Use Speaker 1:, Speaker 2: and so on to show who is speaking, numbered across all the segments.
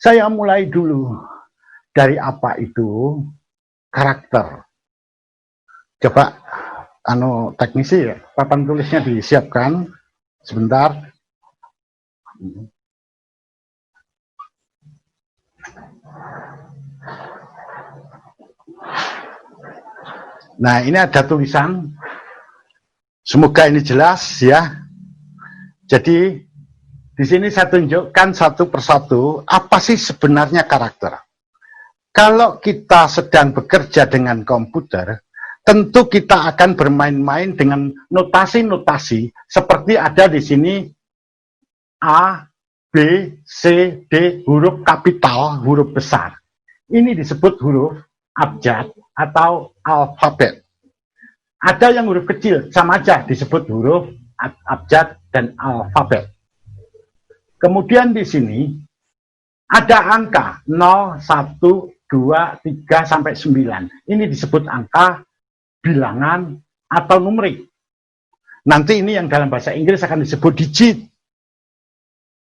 Speaker 1: Saya mulai dulu dari apa itu karakter. Coba teknisi ya, papan tulisnya disiapkan sebentar. Nah, ini ada tulisan. Semoga ini jelas ya. Jadi di sini saya tunjukkan satu persatu apa sih sebenarnya karakter. Kalau kita sedang bekerja dengan komputer, tentu kita akan bermain-main dengan notasi-notasi seperti ada di sini A, B, C, D, huruf kapital, huruf besar. Ini disebut huruf abjad atau alfabet. Ada yang huruf kecil, sama aja disebut huruf abjad dan alfabet. Kemudian di sini ada angka 0, 1, 2, 3, sampai 9. Ini disebut angka, bilangan, atau numerik. Nanti ini yang dalam bahasa Inggris akan disebut digit.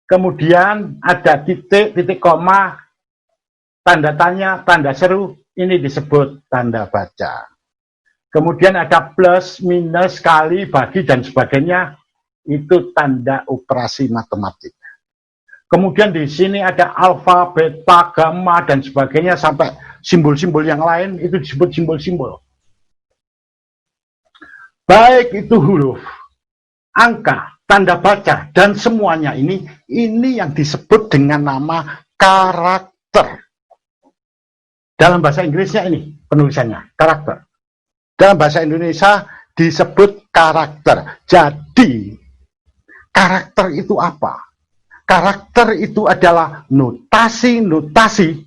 Speaker 1: Kemudian ada titik, titik koma, tanda tanya, tanda seru. Ini disebut tanda baca. Kemudian ada plus, minus, kali, bagi, dan sebagainya. Itu tanda operasi matematik. Kemudian di sini ada alfa, beta, gamma, dan sebagainya sampai simbol-simbol yang lain itu disebut simbol-simbol. Baik itu huruf, angka, tanda baca, dan semuanya ini yang disebut dengan nama karakter. Dalam bahasa Inggrisnya ini penulisannya, karakter. Dalam bahasa Indonesia disebut karakter. Jadi, karakter itu apa? Karakter itu adalah notasi-notasi,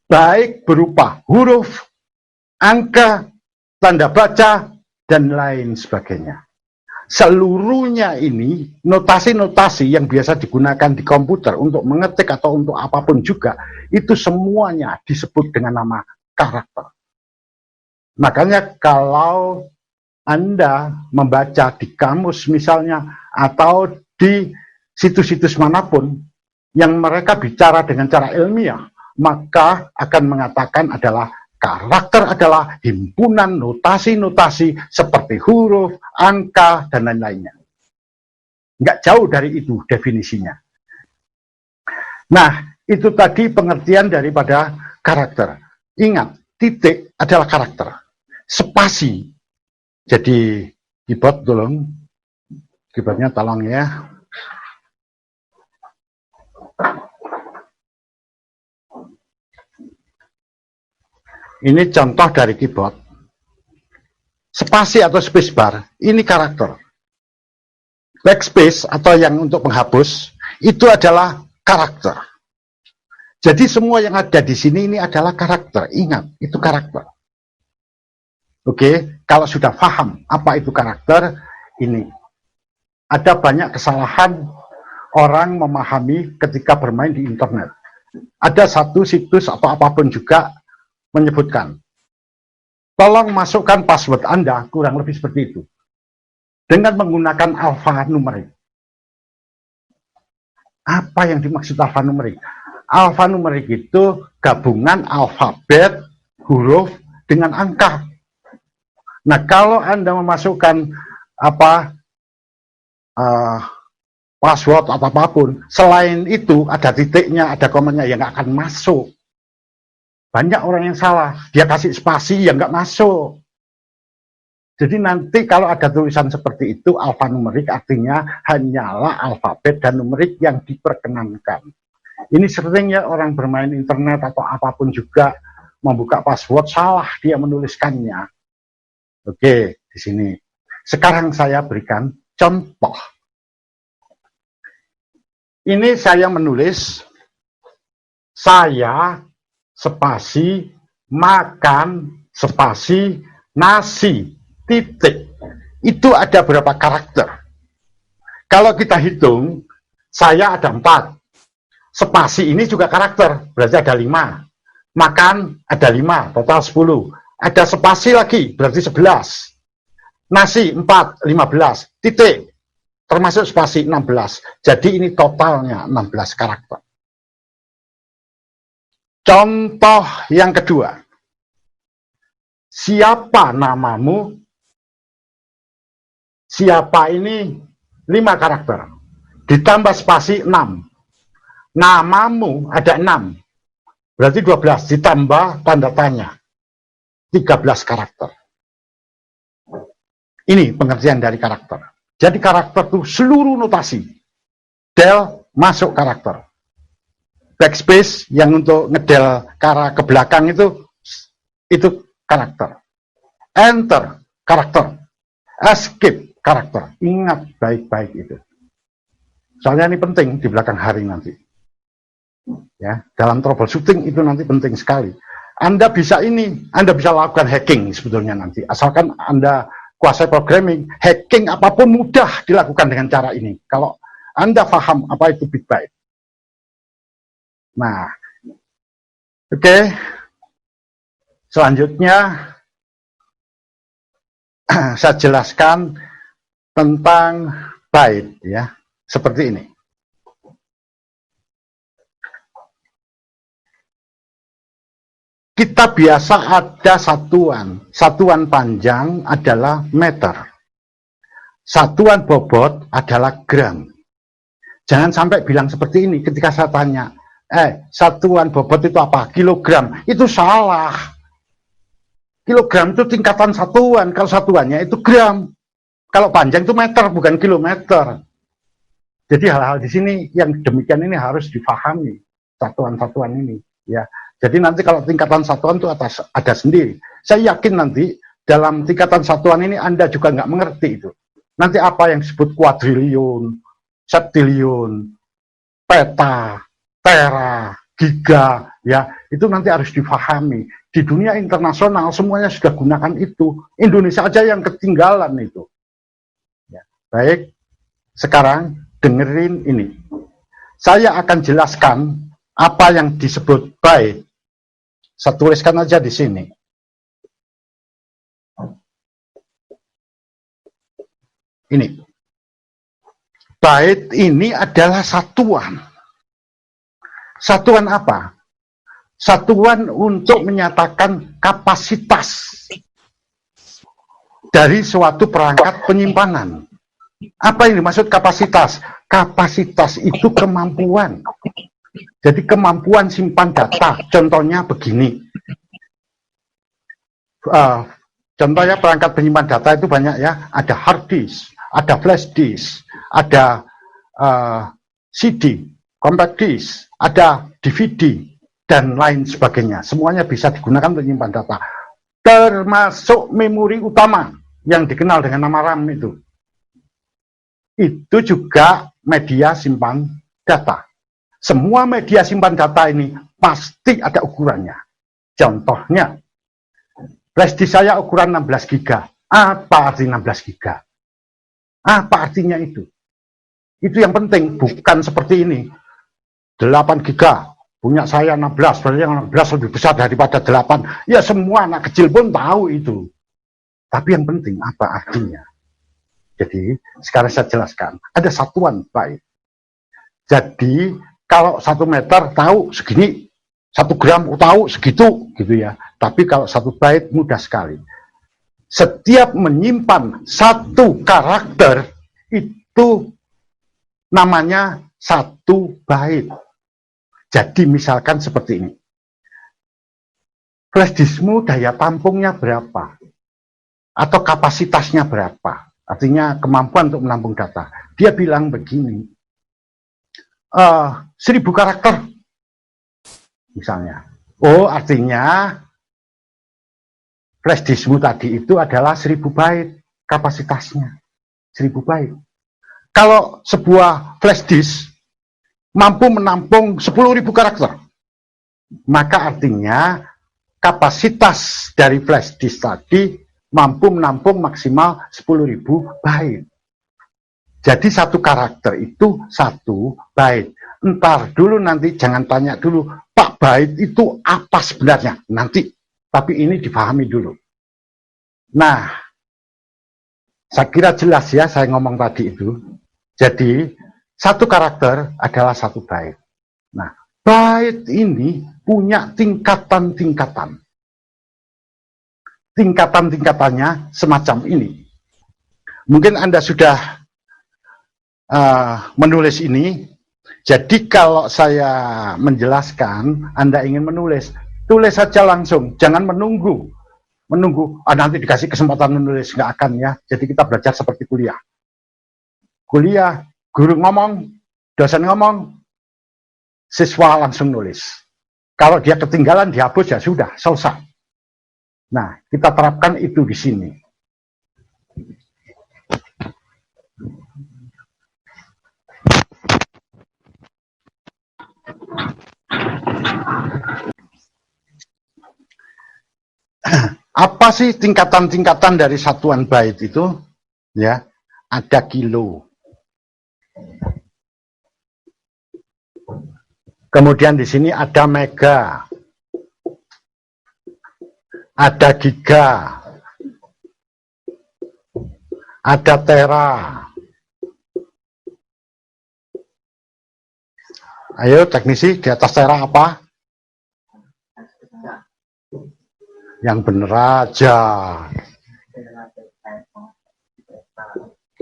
Speaker 1: baik berupa huruf, angka, tanda baca, dan lain sebagainya. Seluruhnya ini, notasi-notasi yang biasa digunakan di komputer untuk mengetik atau untuk apapun juga, itu semuanya disebut dengan nama karakter. Makanya kalau Anda membaca di kamus misalnya, atau di situs-situs manapun yang mereka bicara dengan cara ilmiah, maka akan mengatakan adalah karakter adalah himpunan notasi-notasi seperti huruf, angka, dan lain-lainnya. Nggak jauh dari itu definisinya. Nah, itu tadi pengertian daripada karakter. Ingat, titik adalah karakter. Spasi. Jadi, keyboard tolong. Keyboardnya tolong ya. Ini contoh dari keyboard. Spasi atau spacebar, ini karakter. Backspace atau yang untuk menghapus, itu adalah karakter. Jadi semua yang ada di sini ini adalah karakter. Ingat, itu karakter. Oke, kalau sudah paham apa itu karakter, ini. Ada banyak kesalahan orang memahami ketika bermain di internet. Ada satu situs atau apapun juga menyebutkan, tolong masukkan password Anda, kurang lebih seperti itu, dengan menggunakan alfanumerik. Apa yang dimaksud alfanumerik? Alfanumerik itu gabungan alfabet, huruf, dengan angka. Nah, kalau Anda memasukkan password atau apapun, selain itu ada titiknya, ada komennya, yang nggak akan masuk. Banyak orang yang salah, dia kasih spasi yang nggak masuk. Jadi nanti kalau ada tulisan seperti itu, alfanumerik artinya hanyalah alfabet dan numerik yang diperkenankan. Ini sering ya orang bermain internet atau apapun juga, membuka password, salah dia menuliskannya. Oke, di sini. Sekarang saya berikan contoh. Ini saya menulis, saya spasi makan spasi nasi titik. Itu ada berapa karakter? Kalau kita hitung, saya ada 4. Spasi ini juga karakter, berarti ada 5. Makan ada 5, total 10. Ada spasi lagi, berarti 11. Nasi 4, 15. Titik, termasuk spasi 16. Jadi ini totalnya 16 karakter. Contoh yang kedua, siapa namamu? Siapa ini 5 karakter, ditambah spasi 6. Namamu ada 6, berarti 12, ditambah tanda tanya, 13 karakter. Ini pengertian dari karakter. Jadi karakter itu seluruh notasi. Del masuk karakter. Backspace yang untuk ngedel ke belakang itu karakter. Enter karakter. Escape karakter. Ingat baik-baik itu. Soalnya ini penting di belakang hari nanti. Ya, dalam troubleshooting itu nanti penting sekali. Anda bisa lakukan hacking sebetulnya nanti. Asalkan Anda kuasai programming, hacking apapun mudah dilakukan dengan cara ini. Kalau Anda paham apa itu bit byte. Nah, oke. Selanjutnya saya jelaskan tentang byte ya, seperti ini. Kita biasa ada satuan panjang adalah meter, satuan bobot adalah gram. Jangan sampai bilang seperti ini ketika saya tanya, satuan bobot itu apa? Kilogram. Itu salah. Kilogram itu tingkatan satuan, kalau satuannya itu gram. Kalau panjang itu meter, bukan kilometer. Jadi hal-hal di sini yang demikian ini harus difahami, satuan-satuan ini. Ya. Jadi nanti kalau tingkatan satuan itu ada sendiri. Saya yakin nanti dalam tingkatan satuan ini Anda juga nggak mengerti itu. Nanti apa yang disebut kuadriliun, septiliun, peta, tera, giga, ya itu nanti harus difahami. Di dunia internasional semuanya sudah gunakan itu. Indonesia aja yang ketinggalan itu. Ya. Baik, sekarang dengerin ini. Saya akan jelaskan apa yang disebut byte. Saya tuliskan aja di sini. Ini. Byte ini adalah satuan. Satuan apa? Satuan untuk menyatakan kapasitas dari suatu perangkat penyimpanan. Apa yang dimaksud kapasitas? Kapasitas itu kemampuan. Jadi kemampuan simpan data, contohnya begini. Contohnya perangkat penyimpan data itu banyak ya. Ada hard disk, ada flash disk, ada CD, compact disk, ada DVD, dan lain sebagainya. Semuanya bisa digunakan untuk menyimpan data. Termasuk memori utama yang dikenal dengan nama RAM itu. Itu juga media simpan data. Semua media simpan data ini pasti ada ukurannya. Contohnya, flash disk saya ukuran 16 GB. Apa arti 16 GB? Apa artinya itu? Itu yang penting, bukan seperti ini. 8 GB, punya saya 16, berarti yang 16 lebih besar daripada 8. Ya semua anak kecil pun tahu itu. Tapi yang penting, apa artinya? Jadi, sekarang saya jelaskan. Ada satuan byte. Jadi, kalau 1 meter tahu segini, 1 gram tahu segitu, gitu ya. Tapi kalau 1 byte mudah sekali. Setiap menyimpan 1 karakter itu namanya 1 byte. Jadi misalkan seperti ini. Flash diskmu daya tampungnya berapa? Atau kapasitasnya berapa? Artinya kemampuan untuk menampung data. Dia bilang begini. 1000 karakter misalnya. Oh, artinya flash diskmu tadi itu adalah 1000 byte kapasitasnya. 1000 byte. Kalau sebuah flash disk mampu menampung 10.000 karakter, maka artinya kapasitas dari flash disk tadi mampu menampung maksimal 10.000 byte. Jadi 1 karakter itu 1 byte. Entar dulu nanti, jangan tanya dulu, Pak, byte itu apa sebenarnya? Nanti, tapi ini dipahami dulu. Nah, saya kira jelas ya saya ngomong tadi itu. Jadi, 1 karakter adalah 1 byte. Nah, Bait ini punya tingkatan-tingkatan. Tingkatan-tingkatannya semacam ini. Mungkin Anda sudah menulis ini. Jadi kalau saya menjelaskan, Anda ingin menulis, tulis saja langsung, jangan menunggu. Nanti dikasih kesempatan menulis, nggak akan ya. Jadi kita belajar seperti kuliah. Kuliah, guru ngomong, dosen ngomong, siswa langsung nulis. Kalau dia ketinggalan, dihapus, ya sudah, selesai. Nah, kita terapkan itu di sini. Apa sih tingkatan-tingkatan dari satuan bait itu? Ya, ada kilo. Kemudian di sini ada mega, ada giga, ada tera. Ayo teknisi, di atas tera apa? Yang bener aja.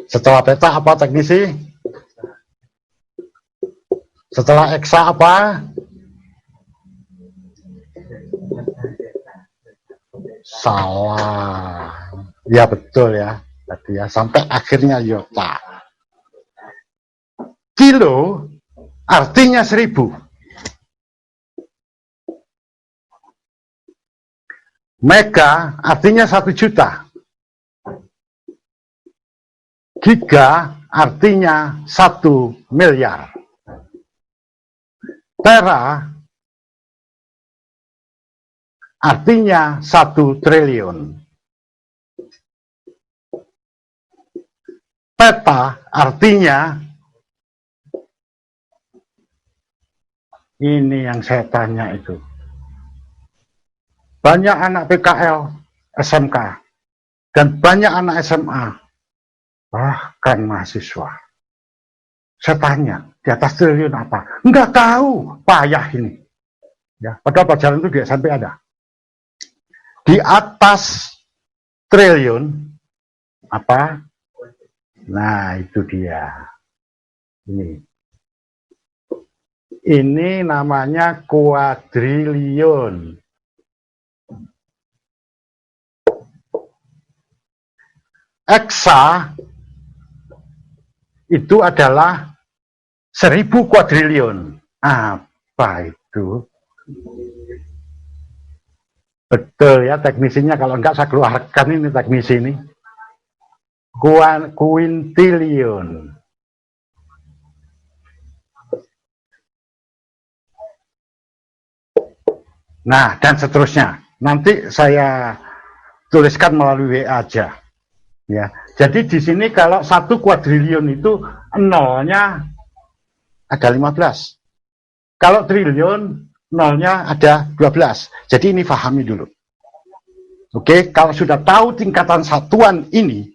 Speaker 1: Setelah peta apa teknisi? Setelah eksa apa? Salah. Ya betul ya. Tadi ya sampai akhirnya yota. Kilo artinya 1000. Mega artinya 1 juta. Giga artinya 1 miliar. Tera artinya 1 triliun. Peta artinya, ini yang saya tanya itu. Banyak anak PKL, SMK, dan banyak anak SMA, bahkan mahasiswa. Saya tanya, di atas triliun apa? Enggak tahu, payah ini. Ya, padahal pelajaran itu di SMP ada. Di atas triliun apa? Nah, itu dia. Ini namanya kuadriliun. Eksa itu adalah 1000 kuadriliun. Apa itu? Betul ya teknisinya, kalau enggak saya keluarkan ini teknisi ini. Kuintiliun. Nah, dan seterusnya. Nanti saya tuliskan melalui WA aja. Ya. Jadi di sini kalau 1 kuadriliun itu nolnya ada 15. Kalau triliun nolnya ada 12. Jadi ini pahami dulu. Oke, kalau sudah tahu tingkatan satuan ini,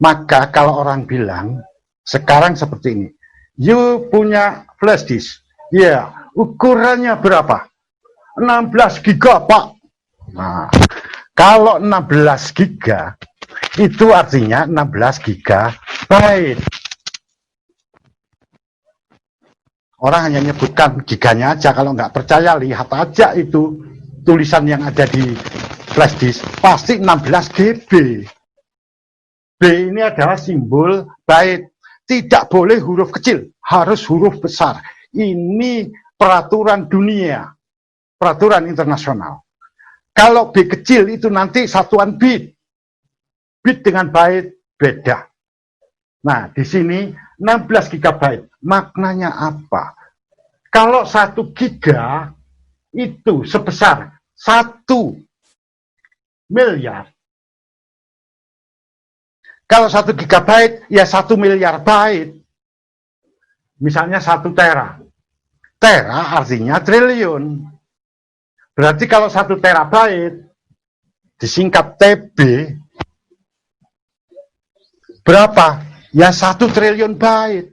Speaker 1: maka kalau orang bilang sekarang seperti ini, you punya flash disk, ya, ukurannya berapa? 16 giga, Pak. Nah, kalau 16 giga, itu artinya 16 giga byte. Orang hanya menyebutkan giganya aja, kalau nggak percaya lihat aja itu tulisan yang ada di flash disk, pasti 16 GB. B ini adalah simbol byte, tidak boleh huruf kecil, harus huruf besar. Ini peraturan dunia, peraturan internasional. Kalau B kecil itu nanti satuan bit. Bit dengan byte beda. Nah, di sini 16 GB. Maknanya apa? Kalau 1 giga itu sebesar 1 miliar. Kalau 1 gigabyte, ya 1 miliar byte. Misalnya 1 tera. Tera artinya triliun. Berarti kalau 1 terabyte, disingkat TB, berapa? Ya 1 triliun byte.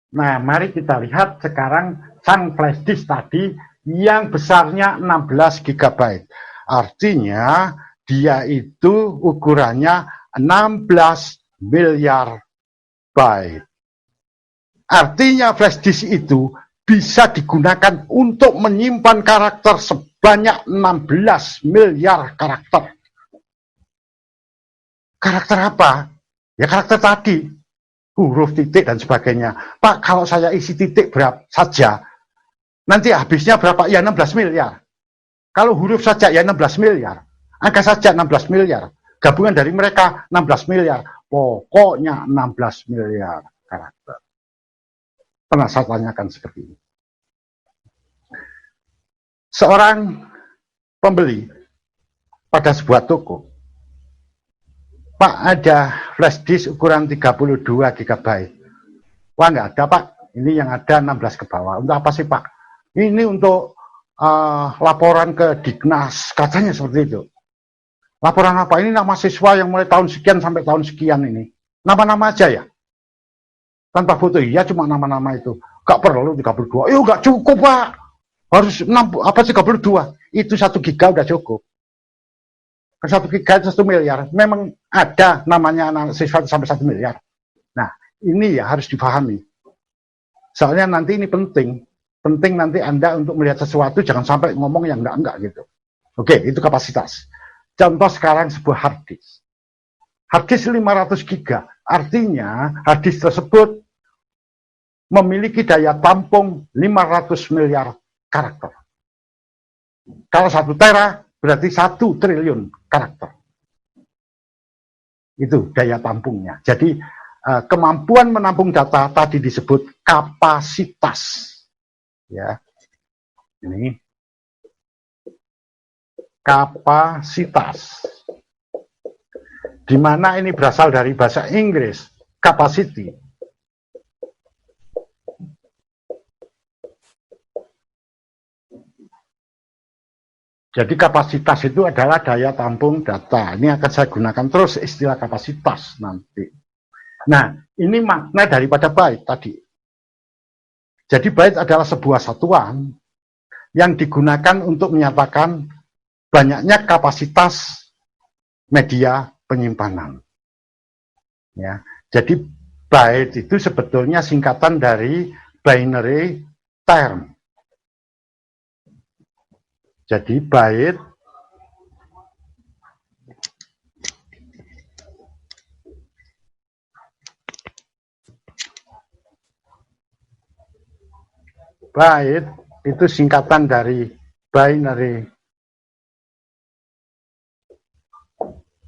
Speaker 1: Nah, mari kita lihat sekarang sang flash disk tadi yang besarnya 16 GB. Artinya dia itu ukurannya 16 miliar byte. Artinya flash disk itu bisa digunakan untuk menyimpan karakter sebanyak 16 miliar karakter. Karakter apa? Ya karakter tadi, huruf, titik, dan sebagainya. Pak, kalau saya isi titik berapa saja, nanti habisnya berapa? Ya 16 miliar. Kalau huruf saja ya 16 miliar. Angka saja 16 miliar. Gabungan dari mereka 16 miliar. Pokoknya 16 miliar karakter. Pernah saya tanyakan seperti ini. Seorang pembeli pada sebuah toko, Pak, ada flash disk ukuran 32 GB. Wah, nggak ada, Pak. Ini yang ada 16 ke bawah. Untuk apa sih, Pak? Ini untuk laporan ke Dignas. Katanya seperti itu. Laporan apa? Ini nama siswa yang mulai tahun sekian sampai tahun sekian ini. Nama-nama aja ya? Tanpa foto, iya cuma nama-nama itu. Gak perlu 32. Gak cukup, Pak. Harus 32. Itu 1 giga udah cukup. 1 giga itu 1 miliar. Memang ada namanya anak siswa sampai 1 miliar. Nah, ini ya harus dipahami. Soalnya nanti ini penting. Penting nanti Anda untuk melihat sesuatu, jangan sampai ngomong yang enggak gitu. Oke, itu kapasitas. Contoh sekarang sebuah hard disk. Hard disk 500 giga. Artinya hard disk tersebut memiliki daya tampung 500 miliar karakter. Kalau 1 tera berarti 1 triliun karakter. Itu daya tampungnya. Jadi kemampuan menampung data tadi disebut kapasitas. Ya. Ini kapasitas. Di mana ini berasal dari bahasa Inggris, capacity. Jadi kapasitas itu adalah daya tampung data. Ini akan saya gunakan terus istilah kapasitas nanti. Nah, ini makna daripada byte tadi. Jadi byte adalah sebuah satuan yang digunakan untuk menyatakan banyaknya kapasitas media penyimpanan. Ya, jadi byte itu sebetulnya singkatan dari binary term. Jadi byte itu singkatan dari binary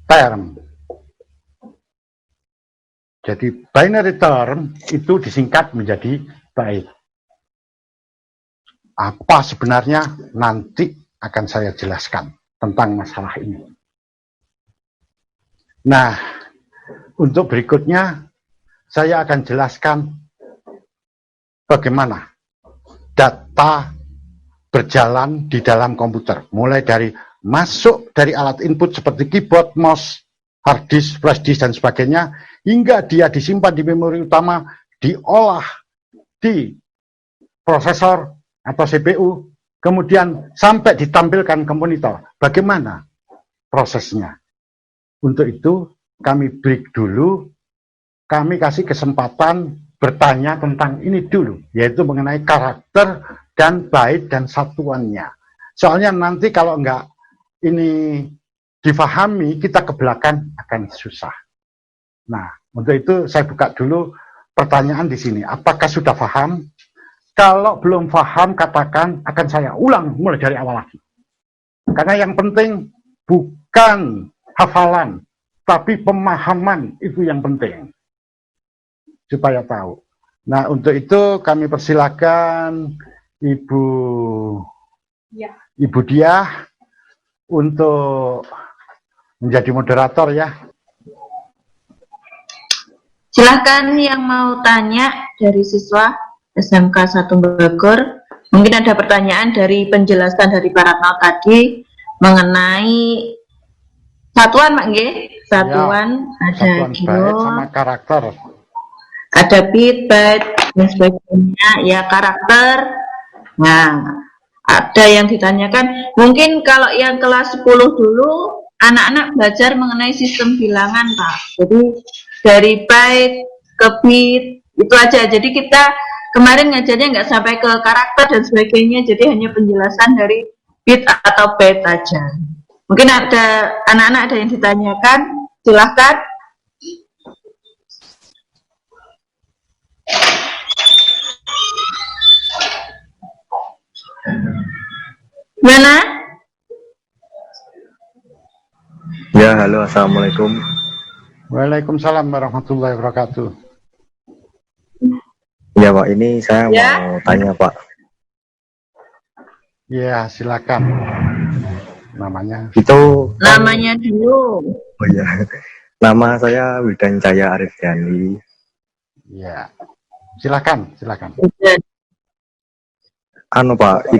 Speaker 1: term. Jadi binary term itu disingkat menjadi byte. Apa sebenarnya nanti akan saya jelaskan tentang masalah ini. Nah, untuk berikutnya saya akan jelaskan bagaimana data berjalan di dalam komputer. Mulai dari masuk dari alat input seperti keyboard, mouse, hard disk, flash disk, dan sebagainya, hingga dia disimpan di memori utama, diolah di prosesor atau CPU, kemudian sampai ditampilkan ke monitor. Bagaimana prosesnya? Untuk itu kami break dulu, kami kasih kesempatan bertanya tentang ini dulu, yaitu mengenai karakter dan byte dan satuannya. Soalnya nanti kalau enggak ini difahami, kita ke belakang akan susah. Nah, untuk itu saya buka dulu pertanyaan di sini. Apakah sudah paham? Kalau belum paham, katakan, akan saya ulang mulai dari awal lagi. Karena yang penting bukan hafalan, tapi pemahaman itu yang penting. Supaya tahu. Nah, untuk itu kami persilakan Ibu Diah untuk menjadi moderator ya.
Speaker 2: Silahkan yang mau tanya dari siswa SMK 1 Bogor. Mungkin ada pertanyaan dari penjelasan dari Pak Ratno tadi mengenai satuan, Pak Nggih? Satuan, ya, ada
Speaker 1: satuan byte sama karakter.
Speaker 2: Ada bit, byte, dan sebagainya, ya karakter. Nah, ada yang ditanyakan, mungkin kalau yang kelas 10 dulu, anak-anak belajar mengenai sistem bilangan, Pak. Jadi dari byte ke bit, itu aja. Jadi kita kemarin ngajarnya nggak sampai ke karakter dan sebagainya, jadi hanya penjelasan dari bit atau byte aja. Mungkin ada anak-anak ada yang ditanyakan, silahkan. Mana?
Speaker 3: Ya, halo, assalamualaikum.
Speaker 1: Waalaikumsalam warahmatullahi wabarakatuh.
Speaker 3: Ya, Pak, ini saya
Speaker 2: Ya.
Speaker 3: mau tanya, Pak.
Speaker 1: Ya, silakan. Namanya.
Speaker 3: Itu kan,
Speaker 2: Namanya dulu.
Speaker 3: oh ya, nama saya Wildan Jaya Arif Dani.
Speaker 1: Ya, silakan, silakan.
Speaker 3: Anu, Pak,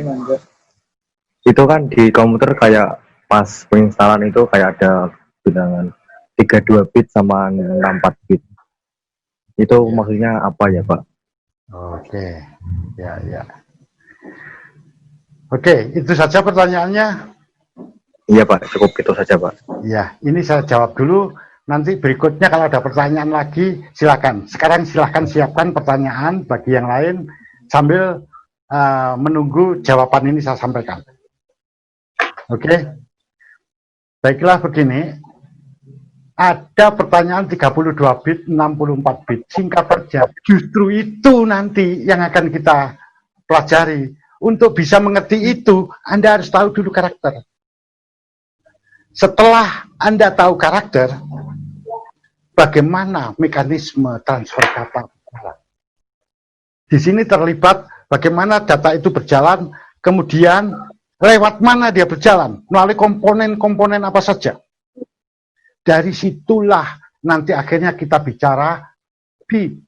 Speaker 3: itu kan di komputer kayak pas penginstalan itu kayak ada bilangan 32 bit sama 64 bit. Itu
Speaker 1: Ya.
Speaker 3: maksudnya apa ya, Pak?
Speaker 1: Oke, ya. Oke, itu saja pertanyaannya.
Speaker 3: Iya, Pak, cukup itu saja, Pak.
Speaker 1: Ya, ini saya jawab dulu. Nanti berikutnya kalau ada pertanyaan lagi, silakan. Sekarang silakan siapkan pertanyaan bagi yang lain sambil menunggu jawaban ini saya sampaikan. Oke, baiklah begini. Ada pertanyaan 32 bit, 64 bit. Singkat saja, justru itu nanti yang akan kita pelajari. Untuk bisa mengerti itu, Anda harus tahu dulu karakter. Setelah Anda tahu karakter, bagaimana mekanisme transfer data berjalan. Di sini terlibat bagaimana data itu berjalan, kemudian lewat mana dia berjalan, melalui komponen-komponen apa saja. Dari situlah nanti akhirnya kita bicara bit.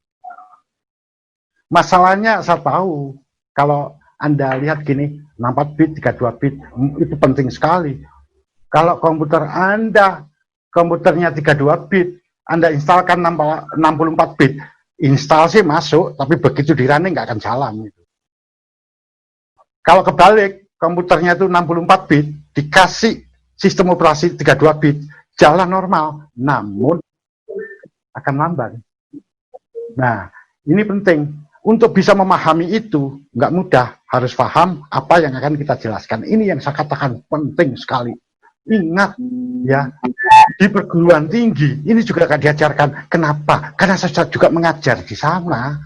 Speaker 1: Masalahnya saya tahu, kalau Anda lihat gini, 64 bit, 32 bit, itu penting sekali. Kalau komputer Anda, komputernya 32 bit, Anda instalkan 64 bit, install sih masuk, tapi begitu di running nggak akan jalan. Kalau kebalik, komputernya itu 64 bit, dikasih sistem operasi 32 bit, jalan normal, namun akan lambat. Nah, ini penting. Untuk bisa memahami itu, nggak mudah, harus paham apa yang akan kita jelaskan. Ini yang saya katakan penting sekali. Ingat, ya, di perguruan tinggi, ini juga akan diajarkan. Kenapa? Karena saya juga mengajar di sana.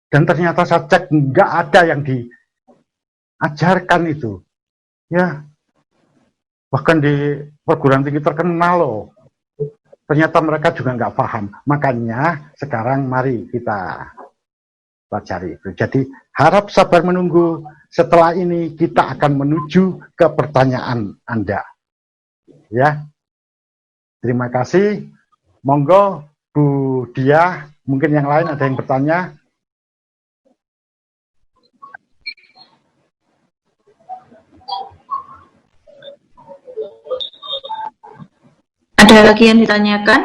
Speaker 1: Dan ternyata saya cek, nggak ada yang diajarkan itu. Ya, bahkan di perguruan tinggi terkenal loh. Ternyata mereka juga nggak paham. Makanya sekarang mari kita pelajari itu. Jadi harap sabar menunggu. Setelah ini kita akan menuju ke pertanyaan Anda. Ya, terima kasih. Monggo Bu Dia, mungkin yang lain ada yang bertanya.
Speaker 2: Ada lagi yang ditanyakan?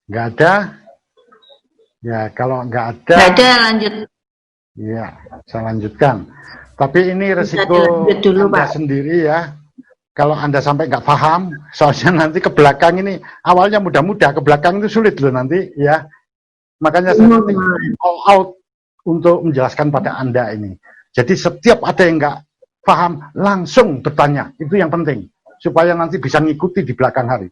Speaker 1: Nggak ada? Ya, kalau nggak ada,
Speaker 2: Nggak ada, lanjut.
Speaker 1: ya, saya lanjutkan. Tapi ini
Speaker 2: Bisa
Speaker 1: resiko
Speaker 2: dilanjut dulu,
Speaker 1: Anda
Speaker 2: Pak.
Speaker 1: sendiri ya. Kalau Anda sampai nggak paham, soalnya nanti ke belakang ini, awalnya mudah-mudah, ke belakang itu sulit loh nanti ya. Makanya saya nanti all out untuk menjelaskan pada Anda ini. Jadi setiap ada yang nggak paham, langsung bertanya. Itu yang penting. Supaya nanti bisa ngikuti di belakang hari.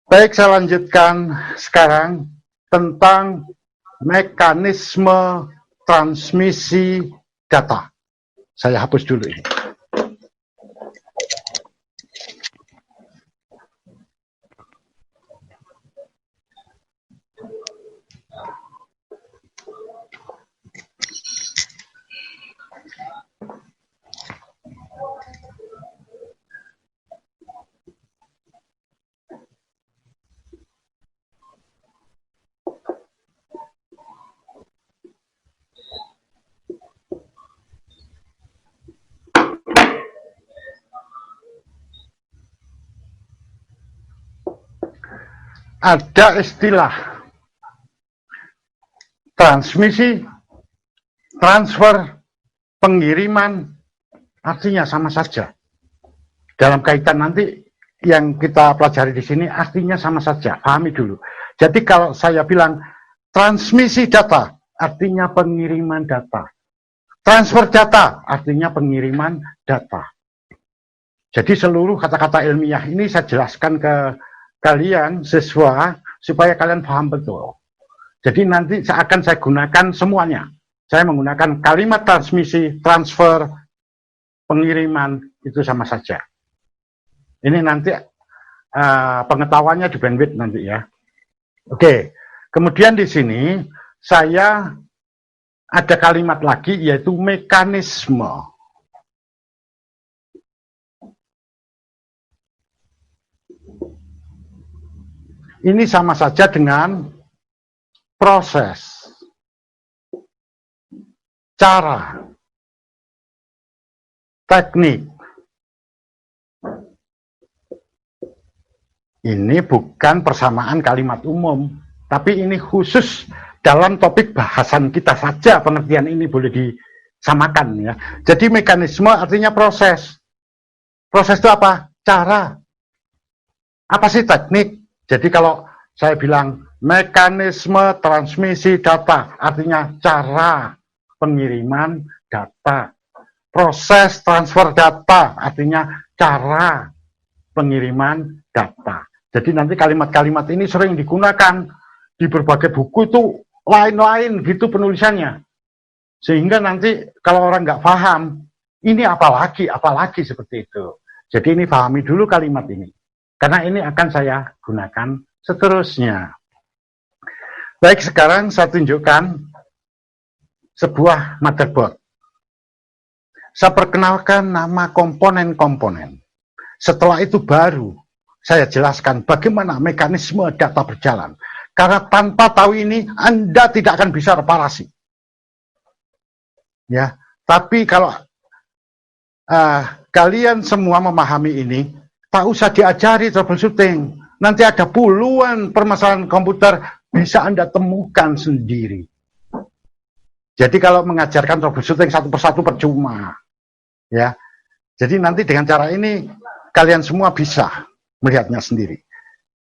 Speaker 1: Baik, saya lanjutkan sekarang tentang mekanisme transmisi data. Saya hapus dulu ini. ada istilah transmisi, transfer, pengiriman, artinya sama saja. Dalam kaitan nanti yang kita pelajari di sini artinya sama saja, pahami dulu. Jadi kalau saya bilang transmisi data, artinya pengiriman data. Transfer data, artinya pengiriman data. Jadi seluruh kata-kata ilmiah ini saya jelaskan ke kalian siswa supaya kalian paham betul. Jadi nanti akan saya gunakan semuanya. Saya menggunakan kalimat transmisi, transfer, pengiriman, itu sama saja. Ini nanti pengetahuannya di bandwidth nanti ya. Oke, kemudian di sini saya ada kalimat lagi yaitu mekanisme. Ini sama saja dengan proses, cara, teknik. Ini bukan persamaan kalimat umum, tapi ini khusus dalam topik bahasan kita saja pengertian ini boleh disamakan ya. Jadi mekanisme artinya proses. Proses itu apa? Cara. Apa sih teknik? Jadi kalau saya bilang mekanisme transmisi data, artinya cara pengiriman data. Proses transfer data, artinya cara pengiriman data. Jadi nanti kalimat-kalimat ini sering digunakan di berbagai buku itu lain-lain gitu penulisannya. Sehingga nanti kalau orang nggak paham, ini apalagi seperti itu. Jadi ini pahami dulu kalimat ini. Karena ini akan saya gunakan seterusnya. Baik, sekarang saya tunjukkan sebuah motherboard. Saya perkenalkan nama komponen-komponen. Setelah itu baru saya jelaskan bagaimana mekanisme data berjalan. Karena tanpa tahu ini, Anda tidak akan bisa reparasi. Ya, tapi kalau kalian semua memahami ini, tak usah diajari troubleshooting. Nanti ada puluhan permasalahan komputer bisa Anda temukan sendiri. Jadi kalau mengajarkan troubleshooting satu persatu percuma. Ya. Jadi nanti dengan cara ini kalian semua bisa melihatnya sendiri.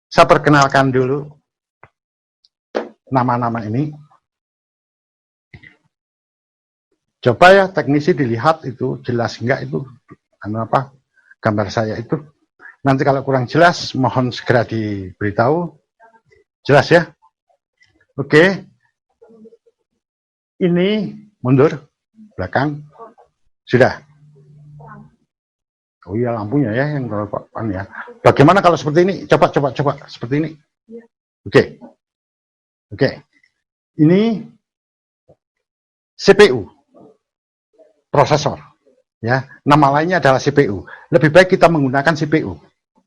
Speaker 1: Saya perkenalkan dulu nama-nama ini. Coba ya teknisi dilihat itu jelas enggak itu gambar saya itu. Nanti kalau kurang jelas, mohon segera diberitahu. Jelas ya? Oke. Ini mundur, belakang. Sudah. Oh iya lampunya ya yang terlalu ya. Bagaimana kalau seperti ini? Coba seperti ini. Oke. Oke. Ini CPU. Prosesor. Ya, nama lainnya adalah CPU. Lebih baik kita menggunakan CPU.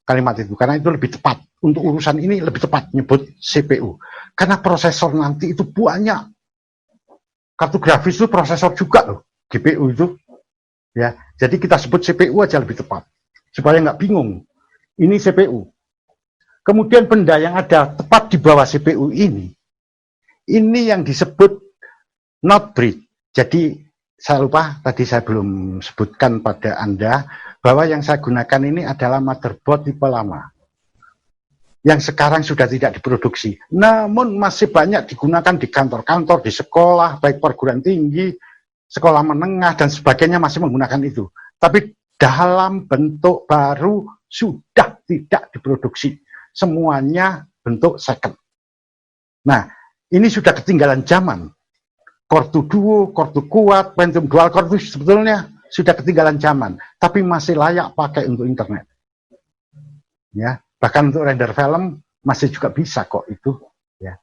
Speaker 1: Kalimat itu karena itu lebih tepat untuk urusan ini, lebih tepat nyebut CPU karena prosesor nanti itu banyak. Kartu grafis itu prosesor juga loh, GPU itu ya. Jadi kita sebut CPU aja lebih tepat supaya nggak bingung. Ini CPU. Kemudian benda yang ada tepat di bawah CPU ini yang disebut not bridge. Jadi saya lupa tadi saya belum sebutkan pada Anda bahwa yang saya gunakan ini adalah motherboard tipe lama yang sekarang sudah tidak diproduksi, namun masih banyak digunakan di kantor-kantor, di sekolah, baik perguruan tinggi, sekolah menengah dan sebagainya masih menggunakan itu. Tapi dalam bentuk baru sudah tidak diproduksi, semuanya bentuk second. Nah, ini sudah ketinggalan zaman. Core 2 Duo, Core 2 kuat, Pentium Dual Core itu sebetulnya sudah ketinggalan zaman, tapi masih layak pakai untuk internet. Ya, bahkan untuk render film masih juga bisa kok itu. Ya,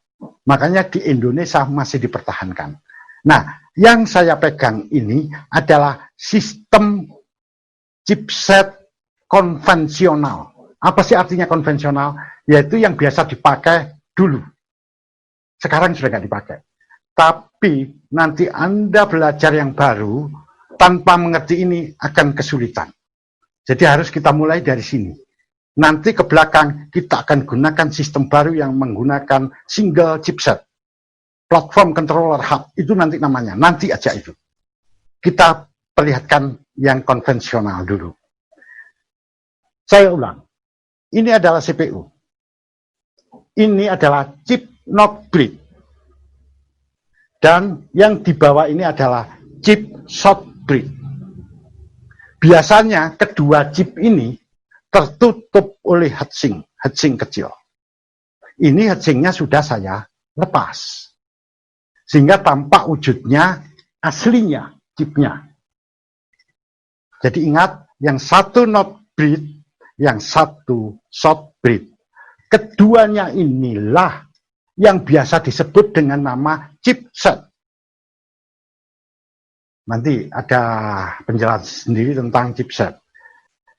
Speaker 1: makanya di Indonesia masih dipertahankan. Nah, yang saya pegang ini adalah sistem chipset konvensional. Apa sih artinya konvensional? Yaitu yang biasa dipakai dulu. Sekarang sudah nggak dipakai. Tapi nanti Anda belajar yang baru tanpa mengerti ini akan kesulitan. Jadi harus kita mulai dari sini. nanti ke belakang kita akan gunakan sistem baru yang menggunakan single chipset. Platform controller hub, itu nanti namanya, nanti aja itu. Kita perlihatkan yang konvensional dulu. Saya ulang, ini adalah CPU. Ini adalah chip not bridge. Dan yang di bawah ini adalah chip short bridge. Biasanya kedua chip ini tertutup oleh heatsink kecil. Ini heatsinknya sudah saya lepas. Sehingga tampak wujudnya aslinya chipnya. Jadi ingat, yang satu not bridge, yang satu short bridge. Keduanya inilah yang biasa disebut dengan nama chipset. Nanti ada penjelasan sendiri tentang chipset.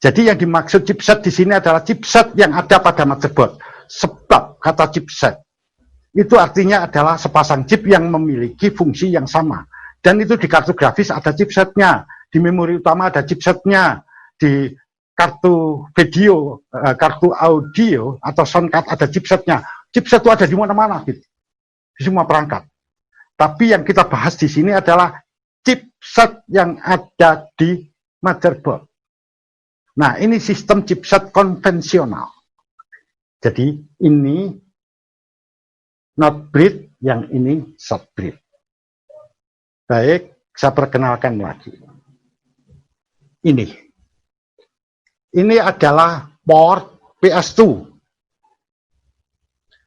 Speaker 1: Jadi yang dimaksud chipset di sini adalah chipset yang ada pada motherboard. Sebab kata chipset itu artinya adalah sepasang chip yang memiliki fungsi yang sama. Dan itu di kartu grafis ada chipsetnya, di memori utama ada chipsetnya, di kartu video, kartu audio atau sound card ada chipsetnya. Chipset itu ada di mana-mana gitu, di semua perangkat. Tapi yang kita bahas di sini adalah chipset yang ada di motherboard. Nah, ini sistem chipset konvensional. Jadi ini not bridge, yang ini short bridge. Baik, saya perkenalkan lagi. Ini adalah port PS2.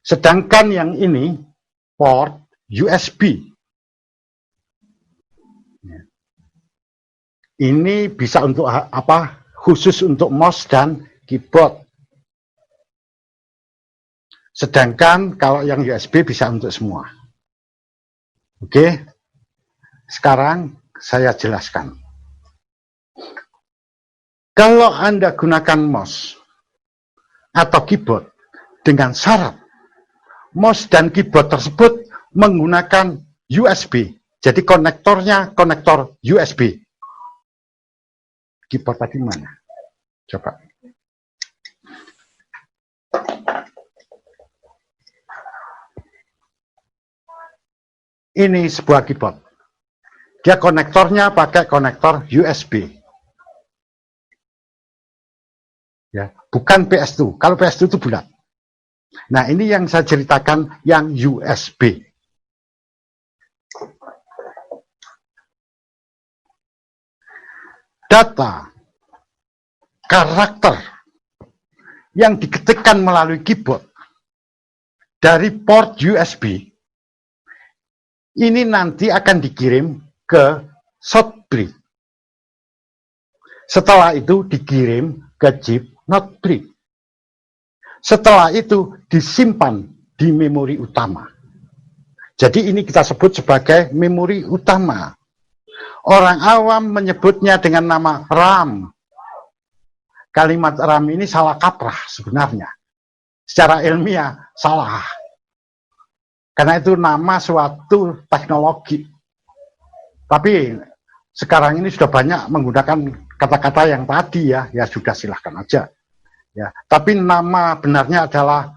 Speaker 1: Sedangkan yang ini port USB. Ini bisa untuk apa? Khusus untuk mouse dan keyboard. Sedangkan kalau yang USB bisa untuk semua. Oke. Sekarang saya jelaskan. Kalau Anda gunakan mouse atau keyboard dengan syarat mouse dan keyboard tersebut menggunakan USB. Jadi konektornya konektor USB. Keyboard tadi mana? Coba. Ini sebuah keyboard. Dia konektornya pakai konektor USB. Ya, bukan PS2. Kalau PS2 itu bulat. Nah, ini yang saya ceritakan yang USB. Data karakter yang diketikkan melalui keyboard dari port USB ini nanti akan dikirim ke short bridge. Setelah itu dikirim ke chip not bridge. Setelah itu disimpan di memori utama. Jadi ini kita sebut sebagai memori utama. Orang awam menyebutnya dengan nama RAM. Kalimat RAM ini salah kaprah sebenarnya. Secara ilmiah salah. Karena itu nama suatu teknologi. Tapi sekarang ini sudah banyak menggunakan kata-kata yang tadi ya sudah silahkan aja. Ya, tapi nama benarnya adalah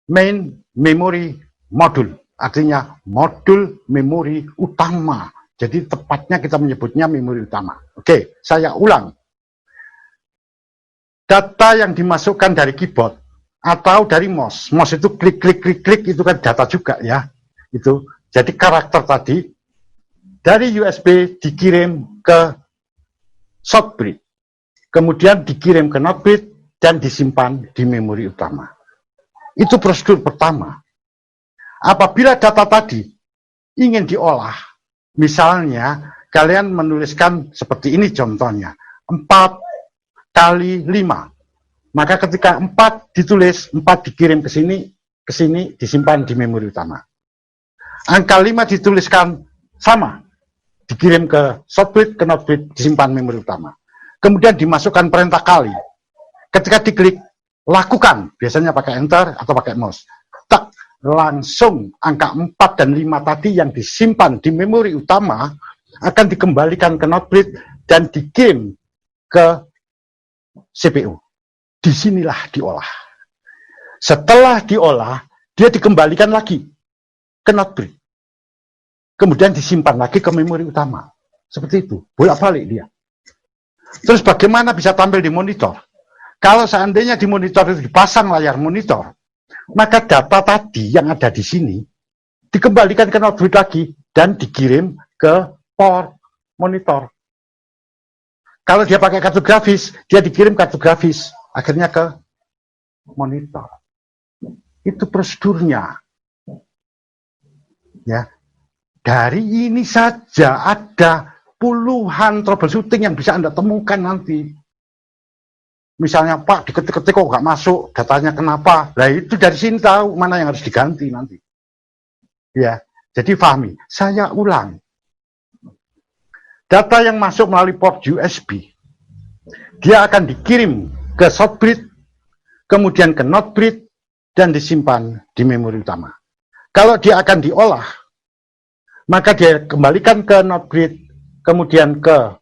Speaker 1: main memory module, artinya modul memori utama. Jadi tepatnya kita menyebutnya memori utama. Oke, saya ulang. Data yang dimasukkan dari keyboard atau dari mouse itu klik itu kan data juga ya. Itu. Jadi karakter tadi dari USB dikirim ke short bridge. Kemudian dikirim ke not bridge dan disimpan di memori utama. Itu prosedur pertama. Apabila data tadi ingin diolah, misalnya kalian menuliskan seperti ini contohnya, 4 kali 5. Maka ketika 4 ditulis, 4 dikirim ke sini disimpan di memori utama. Angka 5 dituliskan sama, dikirim ke short bridge, ke not bridge, disimpan memori utama. Kemudian dimasukkan perintah kali. Ketika diklik, lakukan. Biasanya pakai enter atau pakai mouse. Tak, langsung angka 4 dan 5 tadi yang disimpan di memori utama akan dikembalikan ke not bridge dan dikirim ke CPU. disinilah diolah. Setelah diolah, dia dikembalikan lagi ke notebook. Kemudian disimpan lagi ke memori utama. Seperti itu, bolak-balik dia. Terus bagaimana bisa tampil di monitor? Kalau seandainya di monitor itu dipasang layar monitor, maka data tadi yang ada di sini dikembalikan ke notebook lagi dan dikirim ke port monitor. Kalau dia pakai kartu grafis, dia dikirim kartu grafis, akhirnya ke monitor. Itu prosedurnya. Ya. Dari ini saja ada puluhan troubleshooting yang bisa Anda temukan nanti. Misalnya, Pak, diketik-ketik kok nggak masuk, datanya kenapa? Nah, itu dari sini tahu mana yang harus diganti nanti. Ya, jadi pahami. Saya ulang. Data yang masuk melalui port USB, dia akan dikirim ke shortbread, kemudian ke notebread, dan disimpan di memori utama. Kalau dia akan diolah, maka dia kembalikan ke notebread, kemudian ke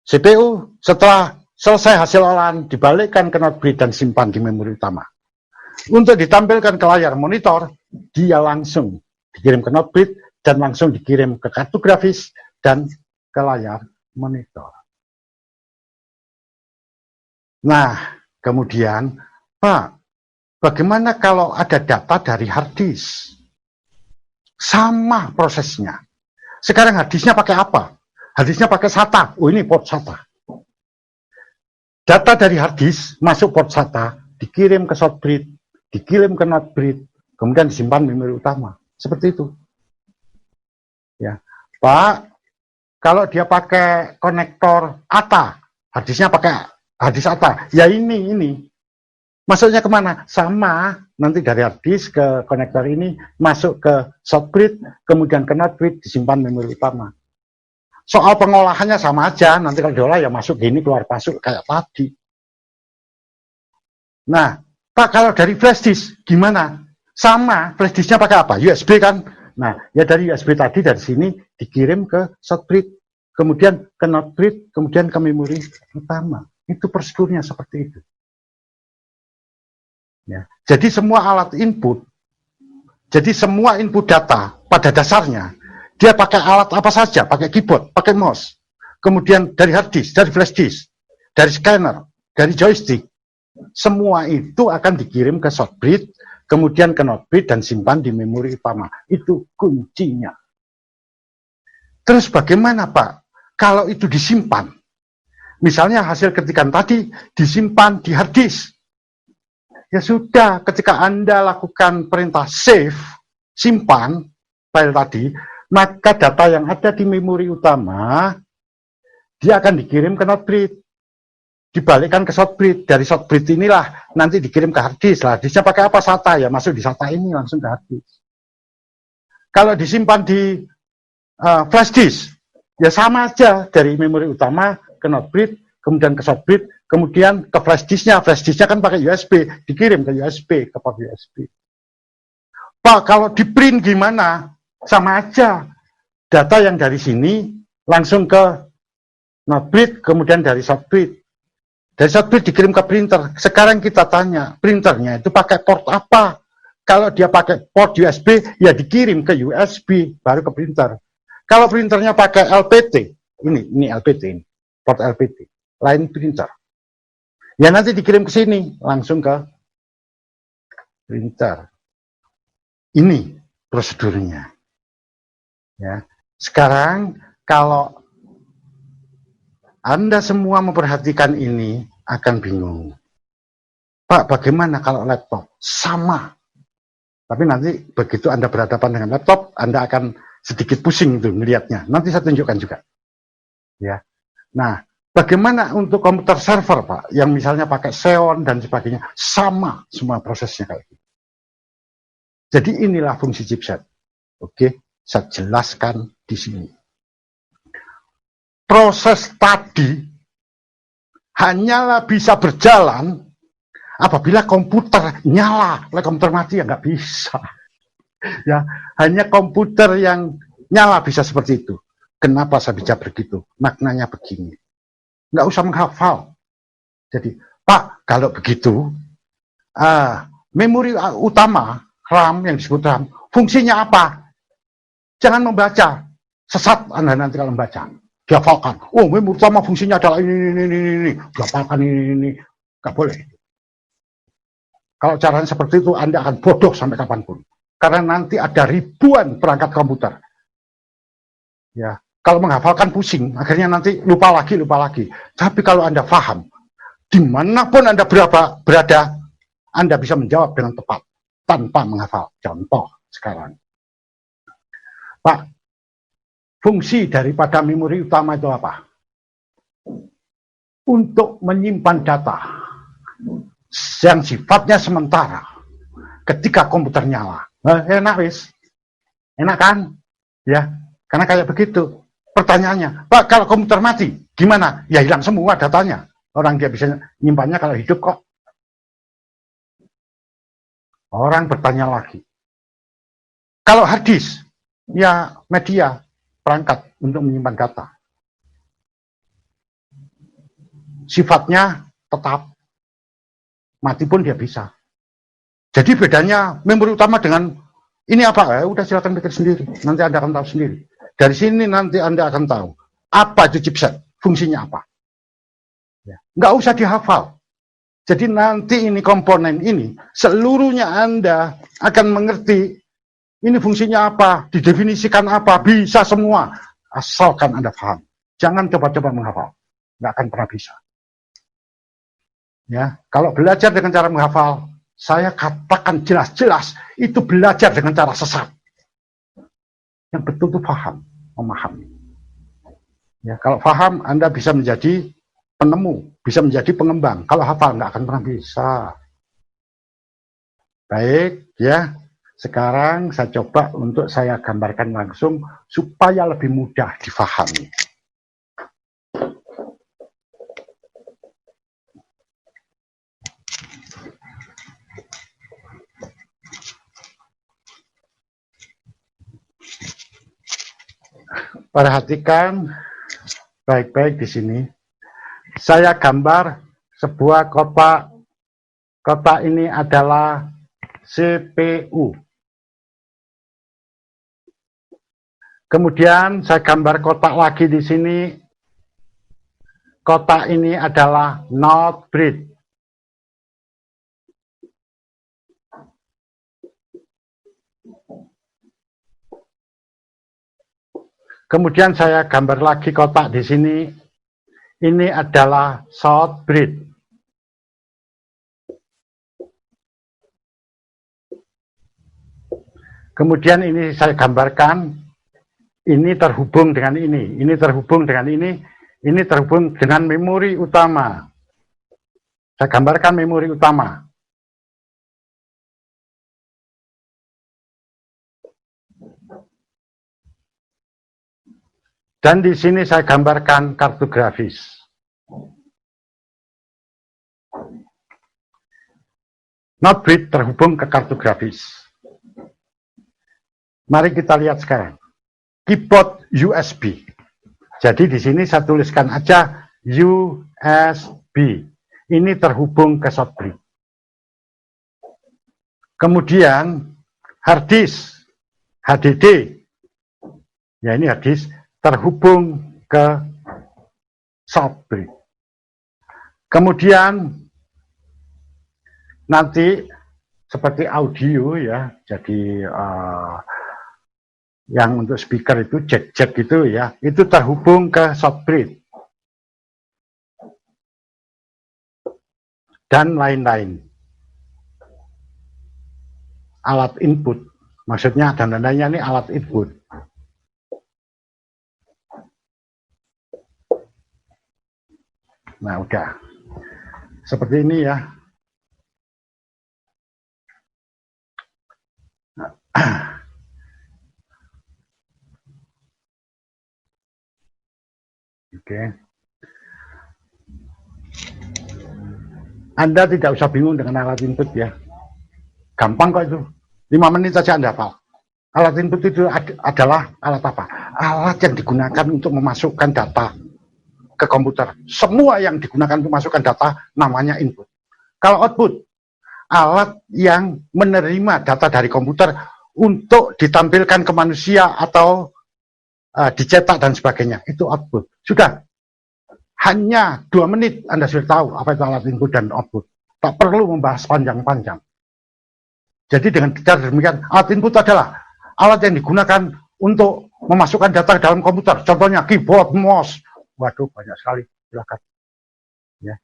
Speaker 1: CPU. Setelah selesai hasil olahan, dibalikkan ke notebread dan simpan di memori utama. Untuk ditampilkan ke layar monitor, dia langsung dikirim ke notebread dan langsung dikirim ke kartu grafis dan ke layar monitor. Nah, kemudian, Pak, bagaimana kalau ada data dari hard disk? Sama prosesnya. Sekarang hard disknya pakai apa? Hard disknya pakai SATA. Oh, ini port SATA. Data dari hard disk masuk port SATA, dikirim ke shortbread, dikirim ke notebread, kemudian disimpan di memori utama. Seperti itu. Ya, Pak, kalau dia pakai konektor ATA, hard disknya pakai hard disk ATA, ya ini. Masuknya kemana? Sama, nanti dari hard disk ke konektor ini, masuk ke shortbread, kemudian ke notebread, disimpan memori utama. Soal pengolahannya sama aja, nanti kalau diolah ya masuk gini, keluar masuk, kayak tadi. Nah, Pak, kalau dari flash disk, gimana? Sama, flash disknya pakai apa? USB kan? Nah, ya dari USB tadi, dari sini, dikirim ke shortbread, kemudian ke notebread, kemudian ke memori utama. Itu prosedurnya seperti itu. Ya. Jadi semua alat input, jadi semua input data pada dasarnya, dia pakai alat apa saja, pakai keyboard, pakai mouse, kemudian dari hard disk, dari flash disk, dari scanner, dari joystick, semua itu akan dikirim ke shortbread, kemudian ke notebread dan simpan di memori utama. Itu kuncinya. Terus bagaimana, Pak? Kalau itu disimpan, misalnya hasil ketikan tadi disimpan di hard disk. Ya sudah, ketika Anda lakukan perintah save, simpan file tadi, maka data yang ada di memori utama, dia akan dikirim ke notebread, dibalikkan ke shortbread. Dari shortbread inilah nanti dikirim ke hard disk. Hard disknya pakai apa? SATA, ya masuk di SATA ini langsung ke hard disk. Kalau disimpan di flash disk, ya sama aja, dari memori utama ke notebread, kemudian ke shortbread, kemudian ke flash disknya. Flash disknya kan pakai USB, dikirim ke USB, ke port USB. Pak, kalau di print gimana? Sama aja. Data yang dari sini langsung ke notebread, kemudian dari shortbread. Dari shortbread dikirim ke printer. Sekarang kita tanya, printernya itu pakai port apa? Kalau dia pakai port USB, ya dikirim ke USB, baru ke printer. Kalau printernya pakai LPT, ini LPT, ini, port LPT, line printer. Ya nanti dikirim ke sini, langsung ke printer. Ini prosedurnya. Ya. Sekarang kalau Anda semua memperhatikan ini, akan bingung. Pak, bagaimana kalau laptop? Sama. Tapi nanti begitu Anda berhadapan dengan laptop, Anda akan sedikit pusing itu melihatnya. Nanti saya tunjukkan juga. Ya. Nah, bagaimana untuk komputer server, Pak, yang misalnya pakai Xeon dan sebagainya, sama semua prosesnya kayak gitu. Jadi inilah fungsi chipset. Oke, saya jelaskan di sini. Proses tadi hanyalah bisa berjalan apabila komputer nyala. Kalau komputer mati ya nggak bisa. Ya, hanya komputer yang nyala bisa seperti itu. Kenapa saya bisa begitu? Maknanya begini. Nggak usah menghafal. Jadi, Pak, kalau begitu, memori utama, RAM yang disebut RAM, fungsinya apa? Jangan membaca. Sesat Anda nanti kalau membaca. Dihafalkan. Oh, memori utama fungsinya adalah ini. Dihafalkan ini. Nggak boleh. Kalau caranya seperti itu, Anda akan bodoh sampai kapanpun. Karena nanti ada ribuan perangkat komputer. Ya, kalau menghafalkan pusing, akhirnya nanti lupa lagi. Tapi kalau Anda paham, dimanapun Anda berada, Anda bisa menjawab dengan tepat, tanpa menghafal. Contoh sekarang. Pak, fungsi daripada memori utama itu apa? Untuk menyimpan data yang sifatnya sementara ketika komputer nyala. Enak wis. Enak kan? Ya, karena kayak begitu. Pertanyaannya, Pak, kalau komputer mati, gimana? Ya hilang semua datanya. Orang dia bisa nyimpannya kalau hidup kok. Orang bertanya lagi. Kalau hard disk, ya media, perangkat untuk menyimpan data. Sifatnya tetap. Mati pun dia bisa. Jadi bedanya memori utama dengan ini apa? Udah silakan pikir sendiri. Nanti Anda akan tahu sendiri. Dari sini nanti Anda akan tahu apa itu chipset, fungsinya apa. Ya. Nggak usah dihafal. Jadi nanti ini komponen ini seluruhnya Anda akan mengerti ini fungsinya apa, didefinisikan apa, bisa semua asalkan Anda paham. Jangan coba-coba menghafal, nggak akan pernah bisa. Ya, kalau belajar dengan cara menghafal, saya katakan jelas-jelas itu belajar dengan cara sesat. Yang betul itu paham, memahami. Ya, kalau paham, Anda bisa menjadi penemu, bisa menjadi pengembang. Kalau hafal, nggak akan pernah bisa. Baik, ya. Sekarang saya coba untuk saya gambarkan langsung supaya lebih mudah difahami. Perhatikan baik-baik di sini. Saya gambar sebuah kotak. Kotak ini adalah CPU. Kemudian saya gambar kotak lagi di sini. Kotak ini adalah NOT bridge. Kemudian saya gambar lagi kotak di sini. Ini adalah short bridge. Kemudian ini saya gambarkan. Ini terhubung dengan ini terhubung dengan ini terhubung dengan memori utama. Saya gambarkan memori utama. Dan di sini saya gambarkan kartu grafis. NOT bridge terhubung ke kartu grafis. Mari kita lihat sekarang. Keyboard USB. Jadi di sini saya tuliskan aja USB. Ini terhubung ke short bridge. Kemudian hard disk HDD. Ya ini hard disk terhubung ke short bridge. Kemudian nanti seperti audio ya, jadi yang untuk speaker itu jack gitu ya, itu terhubung ke short bridge dan lain-lain. Alat input, maksudnya tandanya ini alat input. Nah, udah. Seperti ini ya. Oke. Anda tidak usah bingung dengan alat input ya. Gampang kok itu. 5 menit saja Anda hafal. Alat input itu adalah alat apa? Alat yang digunakan untuk memasukkan data ke komputer. Semua yang digunakan untuk masukkan data namanya input. Kalau output, alat yang menerima data dari komputer untuk ditampilkan ke manusia atau dicetak dan sebagainya, itu output. Sudah, hanya 2 menit Anda sudah tahu apa itu alat input dan output. Tak perlu membahas panjang-panjang. Jadi dengan cara demikian, alat input adalah alat yang digunakan untuk memasukkan data ke dalam komputer. Contohnya keyboard, mouse. Waduh, banyak sekali. Silakan. Ya.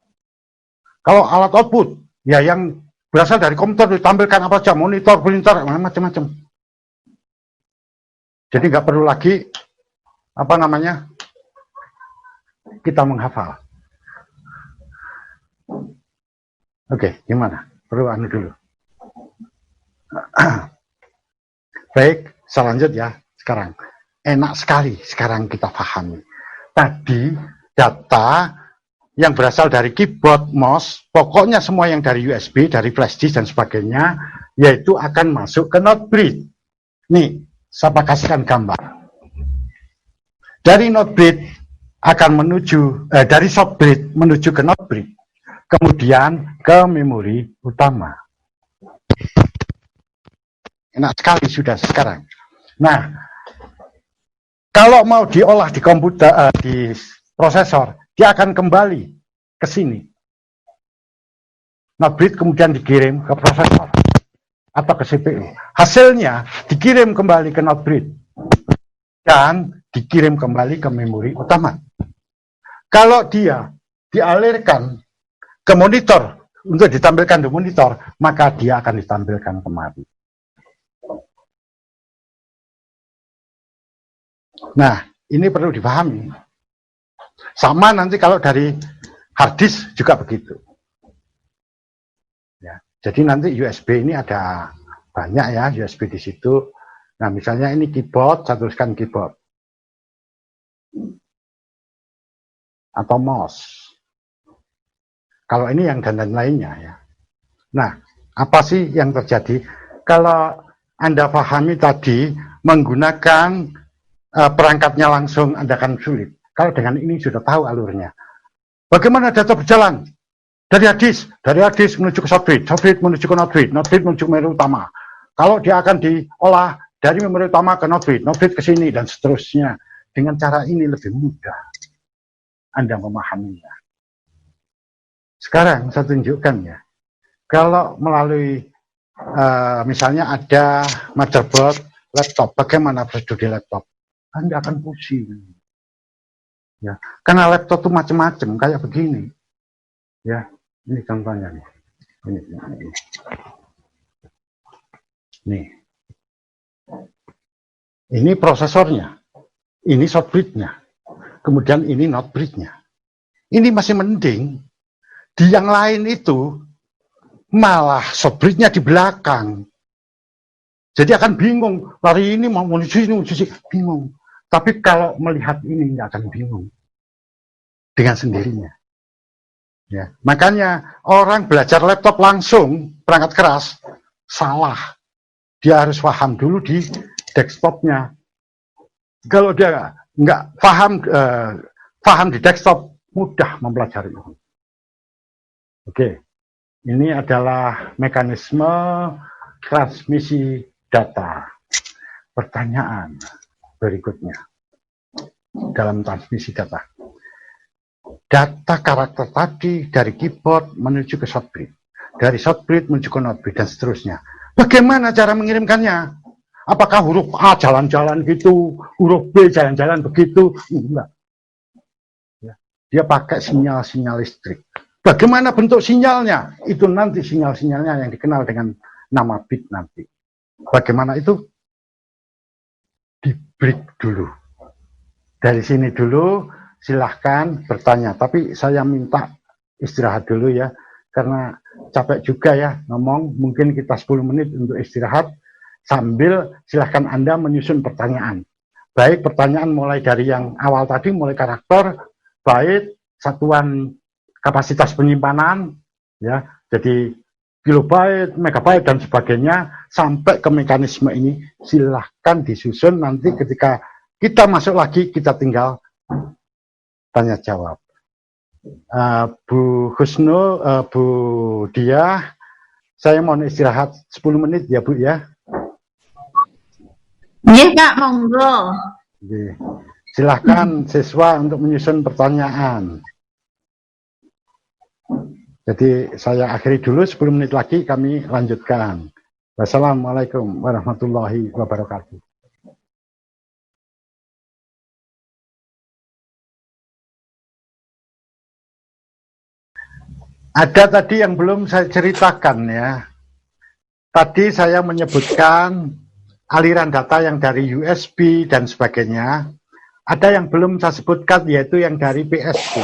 Speaker 1: Kalau alat output, ya yang berasal dari komputer ditampilkan apa saja, monitor, printer, macam-macam. Jadi nggak perlu lagi kita menghafal. Oke, gimana? Perlu anu dulu. Baik, selanjut ya. Sekarang enak sekali sekarang kita pahami. Tadi data yang berasal dari keyboard, mouse, pokoknya semua yang dari USB, dari flash disk dan sebagainya, yaitu akan masuk ke Notebridge. Nih, saya kasihkan gambar. Dari Notebridge akan menuju dari Softbridge menuju ke Notebridge, kemudian ke memori utama. Enak sekali sudah sekarang. Nah, kalau mau diolah di komputer, di prosesor, dia akan kembali ke sini. Notebridge kemudian dikirim ke prosesor atau ke CPU. Hasilnya dikirim kembali ke Notebridge dan dikirim kembali ke memori utama. Kalau dia dialirkan ke monitor untuk ditampilkan di monitor, maka dia akan ditampilkan kemari. Nah, ini perlu dipahami. Sama nanti kalau dari hard disk juga begitu. Ya, jadi nanti USB ini ada banyak ya USB di situ. Nah, misalnya ini keyboard, saya tuliskan keyboard. Atau mouse. Kalau ini yang dan lainnya ya. Nah, apa sih yang terjadi? Kalau Anda pahami tadi menggunakan perangkatnya langsung Anda akan sulit. Kalau dengan ini sudah tahu alurnya. Bagaimana data berjalan? Dari hard disk menuju ke Softbridge menuju ke Notebridge menuju ke memori utama. Kalau dia akan diolah dari memori utama ke Notebridge ke sini dan seterusnya. Dengan cara ini lebih mudah Anda memahaminya. Sekarang saya tunjukkan ya. Kalau melalui misalnya ada motherboard laptop, bagaimana prosedur di laptop? Anda akan pusing. Ya, karena laptop itu macam-macam kayak begini. Ya, ini contohnya nih. Ini. Nih. Ini prosesornya. Ini Softbridge-nya. Kemudian ini Notebridge-nya. Ini masih mending. Di yang lain itu malah Softbridge-nya di belakang. Jadi akan bingung. Lari ini mau menuju ini, bingung. Tapi kalau melihat ini nggak akan bingung. Dengan sendirinya. Ya, makanya orang belajar laptop langsung perangkat keras salah. Dia harus paham dulu di desktopnya. Kalau dia nggak paham di desktop, mudah mempelajari itu. Oke, ini adalah mekanisme transmisi data. Pertanyaan berikutnya dalam transmisi data. Data karakter tadi dari keyboard menuju ke Softbridge, dari Softbridge menuju ke Notebridge dan seterusnya. Bagaimana cara mengirimkannya? Apakah huruf A jalan-jalan gitu, huruf B jalan-jalan begitu? Enggak. Ya. Dia pakai sinyal-sinyal listrik. Bagaimana bentuk sinyalnya? Itu nanti sinyal-sinyalnya yang dikenal dengan nama bit nanti. Bagaimana itu? Di break dulu. Dari sini dulu, silahkan bertanya. Tapi saya minta istirahat dulu ya. Karena capek juga ya ngomong. Mungkin kita 10 menit untuk istirahat. Sambil silahkan Anda menyusun pertanyaan. Baik pertanyaan mulai dari yang awal tadi, mulai karakter, baik satuan kapasitas penyimpanan, ya, jadi kilobyte, megabyte dan sebagainya, sampai ke mekanisme ini silahkan disusun. Nanti ketika kita masuk lagi, kita tinggal tanya jawab. Bu Husnul, Bu Diah, saya mohon istirahat 10 menit ya Bu ya.
Speaker 2: Iya Kak, monggo.
Speaker 1: Oke. Silahkan siswa untuk menyusun pertanyaan. Jadi saya akhiri dulu 10 menit lagi kami lanjutkan. Wassalamualaikum warahmatullahi wabarakatuh. Ada tadi yang belum saya ceritakan ya. Tadi saya menyebutkan aliran data yang dari USB dan sebagainya. Ada yang belum saya sebutkan yaitu yang dari PS2.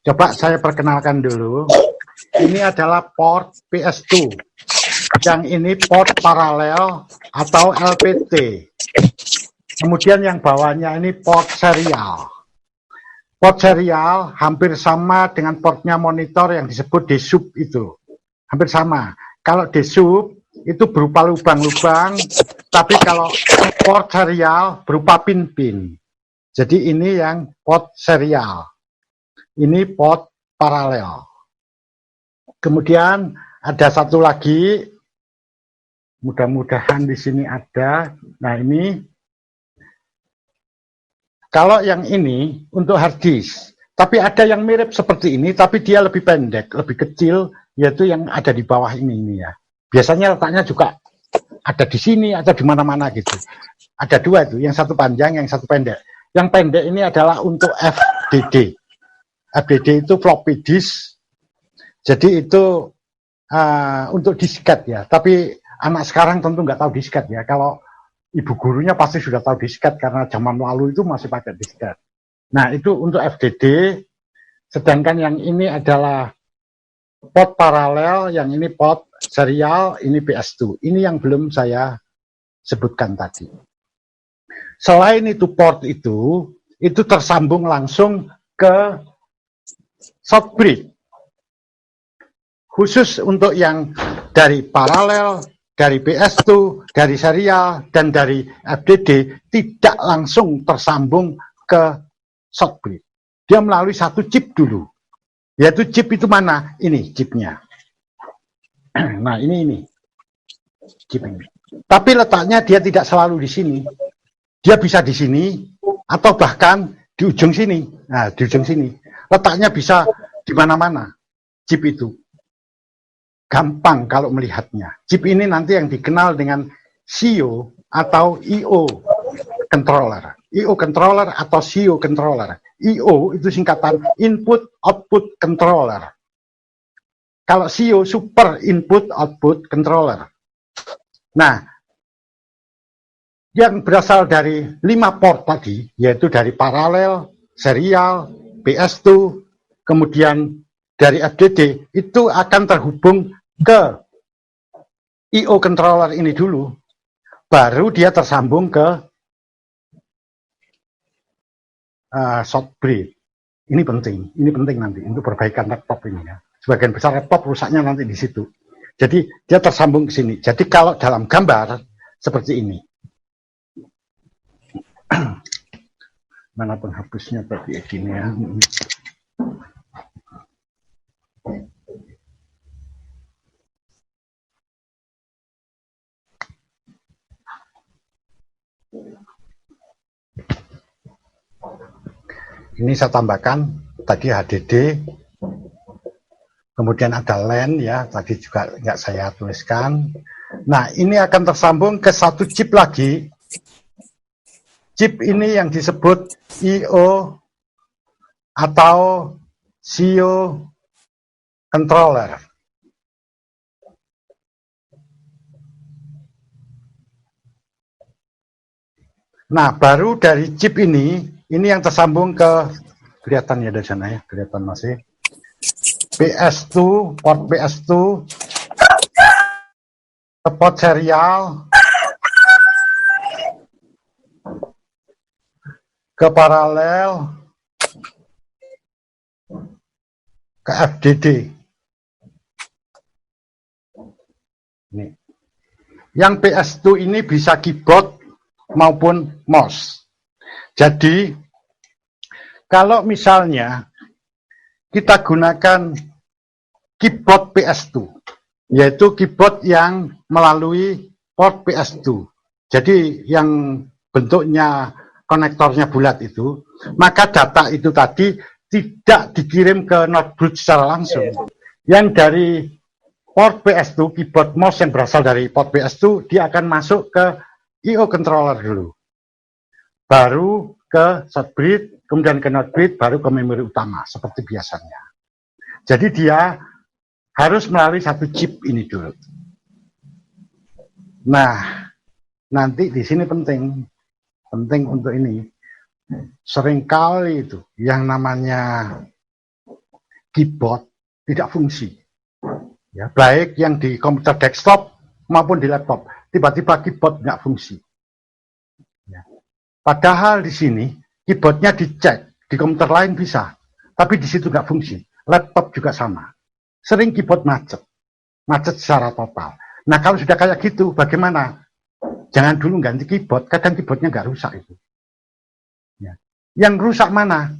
Speaker 1: Coba saya perkenalkan dulu. Ini adalah port PS2. Yang ini port paralel atau LPT. Kemudian yang bawahnya ini port serial. Port serial hampir sama dengan portnya monitor yang disebut D-sub itu. Hampir sama. Kalau D-sub itu berupa lubang-lubang, tapi kalau port serial berupa pin-pin. Jadi ini yang port serial. Ini port paralel. Kemudian ada satu lagi, mudah-mudahan di sini ada. Nah ini, kalau yang ini untuk hard disk, tapi ada yang mirip seperti ini, tapi dia lebih pendek, lebih kecil, yaitu yang ada di bawah ini ya. Biasanya letaknya juga ada di sini atau di mana-mana gitu. Ada dua itu, yang satu panjang, yang satu pendek. Yang pendek ini adalah untuk FDD. FDD itu floppy disk. Jadi itu untuk disket ya. Tapi anak sekarang tentu nggak tahu disket ya. Kalau ibu gurunya pasti sudah tahu disket karena zaman lalu itu masih pakai disket. Nah itu untuk FDD. Sedangkan yang ini adalah port paralel, yang ini port serial, ini PS2. Ini yang belum saya sebutkan tadi. Selain itu port itu tersambung langsung ke shortbridge. Khusus untuk yang dari paralel, dari PS2, dari serial, dan dari FDD tidak langsung tersambung ke shortbridge. Dia melalui satu chip dulu. Yaitu chip itu mana? Ini chipnya. Nah ini chip ini. Tapi letaknya dia tidak selalu di sini. Dia bisa di sini atau bahkan di ujung sini. Nah di ujung sini. Letaknya bisa di mana-mana. Chip itu. Gampang kalau melihatnya. Chip ini nanti yang dikenal dengan CO atau IO controller. IO controller atau CO controller. IO itu singkatan input output controller. Kalau CO super input output controller. Nah, yang berasal dari 5 port tadi, yaitu dari paralel, serial, PS2, kemudian dari FDD, itu akan terhubung ke IO controller ini dulu, baru dia tersambung ke shortbridge. Ini penting nanti untuk perbaikan laptop ini ya. Sebagian besar laptop rusaknya nanti di situ. Jadi dia tersambung ke sini. Jadi kalau dalam gambar seperti ini. Mana penghapusnya tadi gini ya. Ini saya tambahkan tadi HDD, kemudian ada LAN ya, tadi juga nggak saya tuliskan. Nah ini akan tersambung ke satu chip lagi. Chip ini yang disebut IO atau CO controller. Nah baru dari chip ini yang tersambung ke, kelihatan ya dari sana ya, kelihatan masih. PS2, port PS2, ke port serial, ke paralel, ke FDD. Ini. Yang PS2 ini bisa keyboard maupun mouse. Jadi kalau misalnya kita gunakan keyboard PS2, yaitu keyboard yang melalui port PS2. Jadi yang bentuknya konektornya bulat itu, maka data itu tadi tidak dikirim ke notebook secara langsung. Yang dari port PS2, keyboard mouse yang berasal dari port PS2, dia akan masuk ke I/O controller dulu. Baru ke shortbread, kemudian ke notebook, baru ke memori utama, seperti biasanya. Jadi dia harus melalui satu chip ini dulu. Nah, nanti di sini penting untuk ini. Seringkali itu yang namanya keyboard tidak fungsi. Ya, baik yang di komputer desktop maupun di laptop, tiba-tiba keyboard nggak fungsi. Ya. Padahal di sini keyboardnya dicek, di komputer lain bisa, tapi di situ nggak fungsi. Laptop juga sama. Sering keyboard macet secara total. Nah kalau sudah kayak gitu, bagaimana? Jangan dulu ganti keyboard, kadang keyboardnya nggak rusak itu. Ya. Yang rusak mana?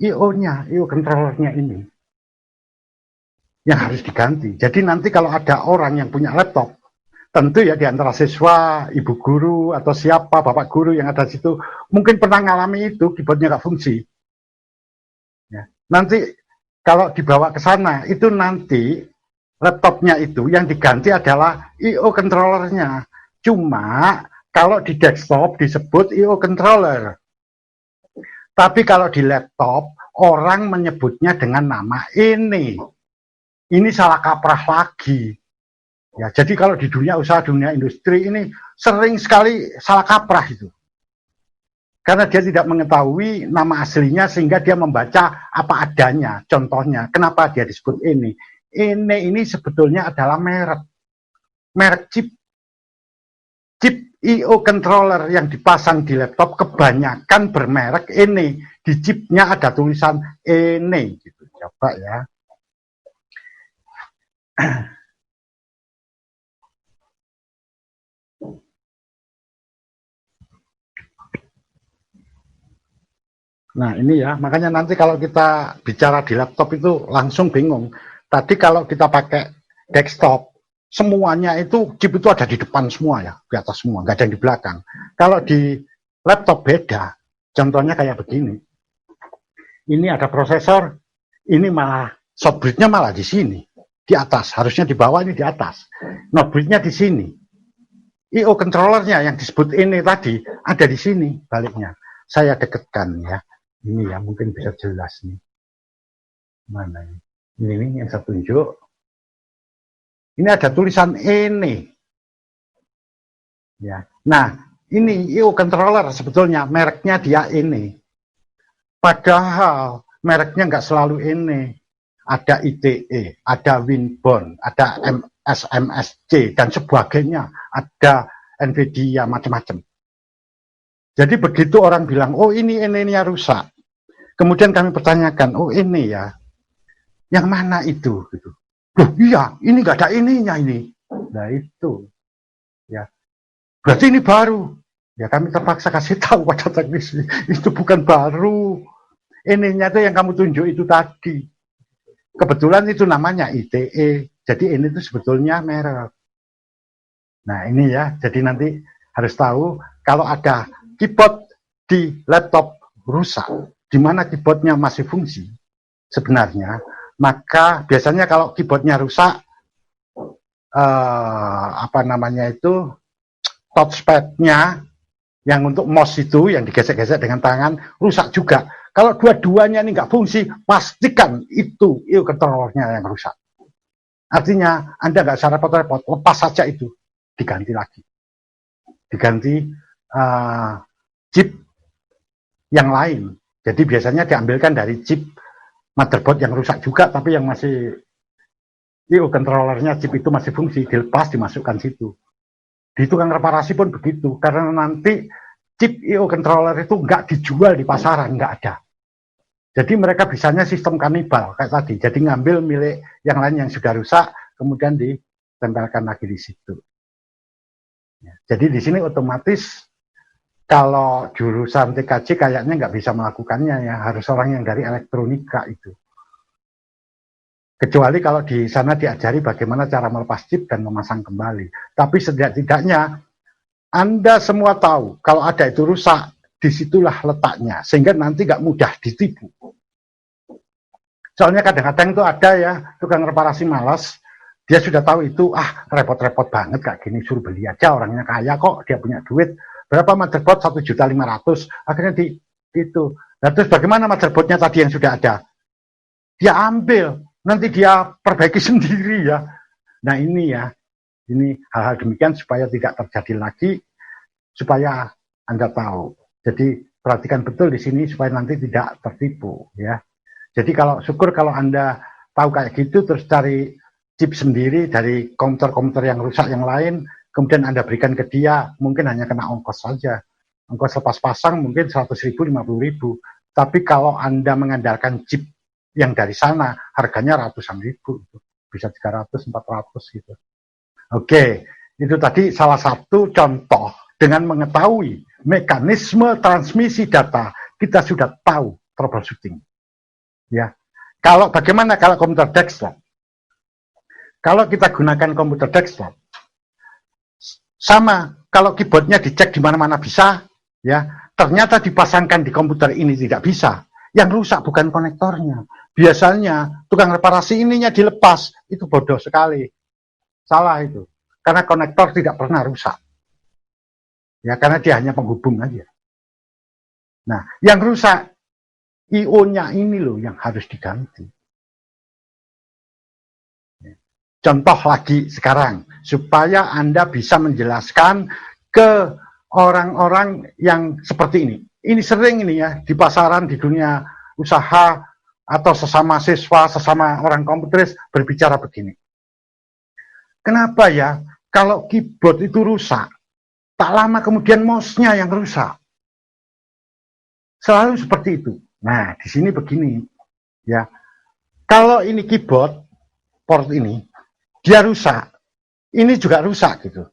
Speaker 1: I/O-nya, I/O controllernya ini yang harus diganti. Jadi nanti kalau ada orang yang punya laptop, tentu ya di antara siswa, ibu guru atau siapa, bapak guru yang ada di situ, mungkin pernah ngalami itu, keyboardnya nggak fungsi. Ya. Nanti kalau dibawa ke sana, itu nanti laptopnya itu yang diganti adalah I/O controllernya. Cuma kalau di desktop disebut I/O controller. Tapi kalau di laptop, orang menyebutnya dengan nama ini. Ini salah kaprah lagi. Ya, jadi kalau di dunia usaha, dunia industri ini sering sekali salah kaprah itu. Karena dia tidak mengetahui nama aslinya sehingga dia membaca apa adanya. Contohnya, kenapa dia disebut ini? Ini sebetulnya adalah merek chip. Chip I/O controller yang dipasang di laptop kebanyakan bermerek ini. Di chipnya ada tulisan ini. Gitu. Coba ya. Nah ini ya, makanya nanti kalau kita bicara di laptop itu langsung bingung. Tadi kalau kita pakai desktop, semuanya itu chip itu ada di depan semua ya, di atas semua, nggak ada yang di belakang. Kalau di laptop beda, contohnya kayak begini. Ini ada prosesor, ini malah shortbread-nya malah di sini, di atas, harusnya di bawah, ini di atas. Notebook-nya di sini. I/O controllernya yang disebut ini tadi ada di sini baliknya. Saya dekatkan ya. Ini ya mungkin bisa jelas nih. Mana ini? Ini nih yang saya tunjuk. Ini ada tulisan ini. Ya. Nah, ini I/O controller sebetulnya mereknya dia ini. Padahal mereknya nggak selalu ini. Ada ITE, ada Winbond, ada SMSC dan sebagainya. Ada Nvidia macam-macam. Jadi begitu orang bilang, oh ini rusak. Kemudian kami pertanyakan, oh ini ya, yang mana itu? Gitu. Loh iya, ini nggak ada ininya ini. Nah itu, ya. Berarti ini baru. Ya kami terpaksa kasih tahu pada teknisi, itu bukan baru. Ininya itu yang kamu tunjuk itu tadi. Kebetulan itu namanya ITE. Jadi ini itu sebetulnya merek. Nah ini ya, jadi nanti harus tahu kalau ada keyboard di laptop rusak, di mana keyboardnya masih fungsi sebenarnya, maka biasanya kalau keyboardnya rusak, touchpad-nya yang untuk mouse itu yang digesek-gesek dengan tangan rusak juga. Kalau dua-duanya ini nggak fungsi, pastikan itu controllernya yang rusak. Artinya Anda nggak usah repot-repot, lepas saja itu, diganti lagi, diganti chip yang lain. Jadi biasanya diambilkan dari chip motherboard yang rusak juga, tapi yang masih I/O controllernya chip itu masih fungsi, dilepas dimasukkan situ. Di tukang reparasi pun begitu, karena nanti chip I/O controller itu nggak dijual di pasaran, nggak ada. Jadi mereka bisanya sistem kanibal kayak tadi. Jadi ngambil milik yang lain yang sudah rusak, kemudian ditempelkan lagi di situ. Jadi di sini otomatis kalau jurusan TKJ kayaknya nggak bisa melakukannya ya, harus orang yang dari elektronika itu. Kecuali kalau di sana diajari bagaimana cara melepas chip dan memasang kembali. Tapi setidak-tidaknya Anda semua tahu kalau ada itu rusak, disitulah letaknya. Sehingga nanti nggak mudah ditipu. Soalnya kadang-kadang itu ada ya, tukang reparasi malas, dia sudah tahu itu, repot-repot banget kayak gini, suruh beli aja, orangnya kaya kok, dia punya duit. Berapa motherboard? 1.500.000. Akhirnya itu. Nah, terus bagaimana motherboardnya tadi yang sudah ada? Dia ambil, nanti dia perbaiki sendiri ya. Nah ini ya, ini hal-hal demikian supaya tidak terjadi lagi, supaya Anda tahu. Jadi perhatikan betul di sini supaya nanti tidak tertipu ya. Jadi syukur kalau Anda tahu kayak gitu, terus cari chip sendiri dari komputer-komputer yang rusak yang lain, kemudian Anda berikan ke dia, mungkin hanya kena ongkos saja. Ongkos lepas pasang mungkin 100.000, 50.000. Tapi kalau Anda mengandalkan chip yang dari sana, harganya ratusan ribu. Bisa 300, 400 gitu. Oke, itu tadi salah satu contoh. Dengan mengetahui mekanisme transmisi data, kita sudah tahu troubleshooting. Ya, bagaimana kalau komputer desktop? Kalau kita gunakan komputer desktop, sama kalau keyboardnya dicek di mana-mana bisa, ya ternyata dipasangkan di komputer ini tidak bisa. Yang rusak bukan konektornya. Biasanya tukang reparasi ininya dilepas, itu bodoh sekali. Salah itu, karena konektor tidak pernah rusak. Ya, karena dia hanya penghubung aja. Nah, yang rusak I/O-nya ini loh yang harus diganti. Contoh lagi sekarang, supaya Anda bisa menjelaskan ke orang-orang yang seperti ini. Ini sering ini ya, di pasaran, di dunia usaha, atau sesama siswa, sesama orang komputeris berbicara begini. Kenapa ya, kalau keyboard itu rusak, tak lama kemudian mouse-nya yang rusak? Selalu seperti itu. Nah, di sini begini, ya. Kalau ini keyboard, port ini, dia rusak. Ini juga rusak gitu.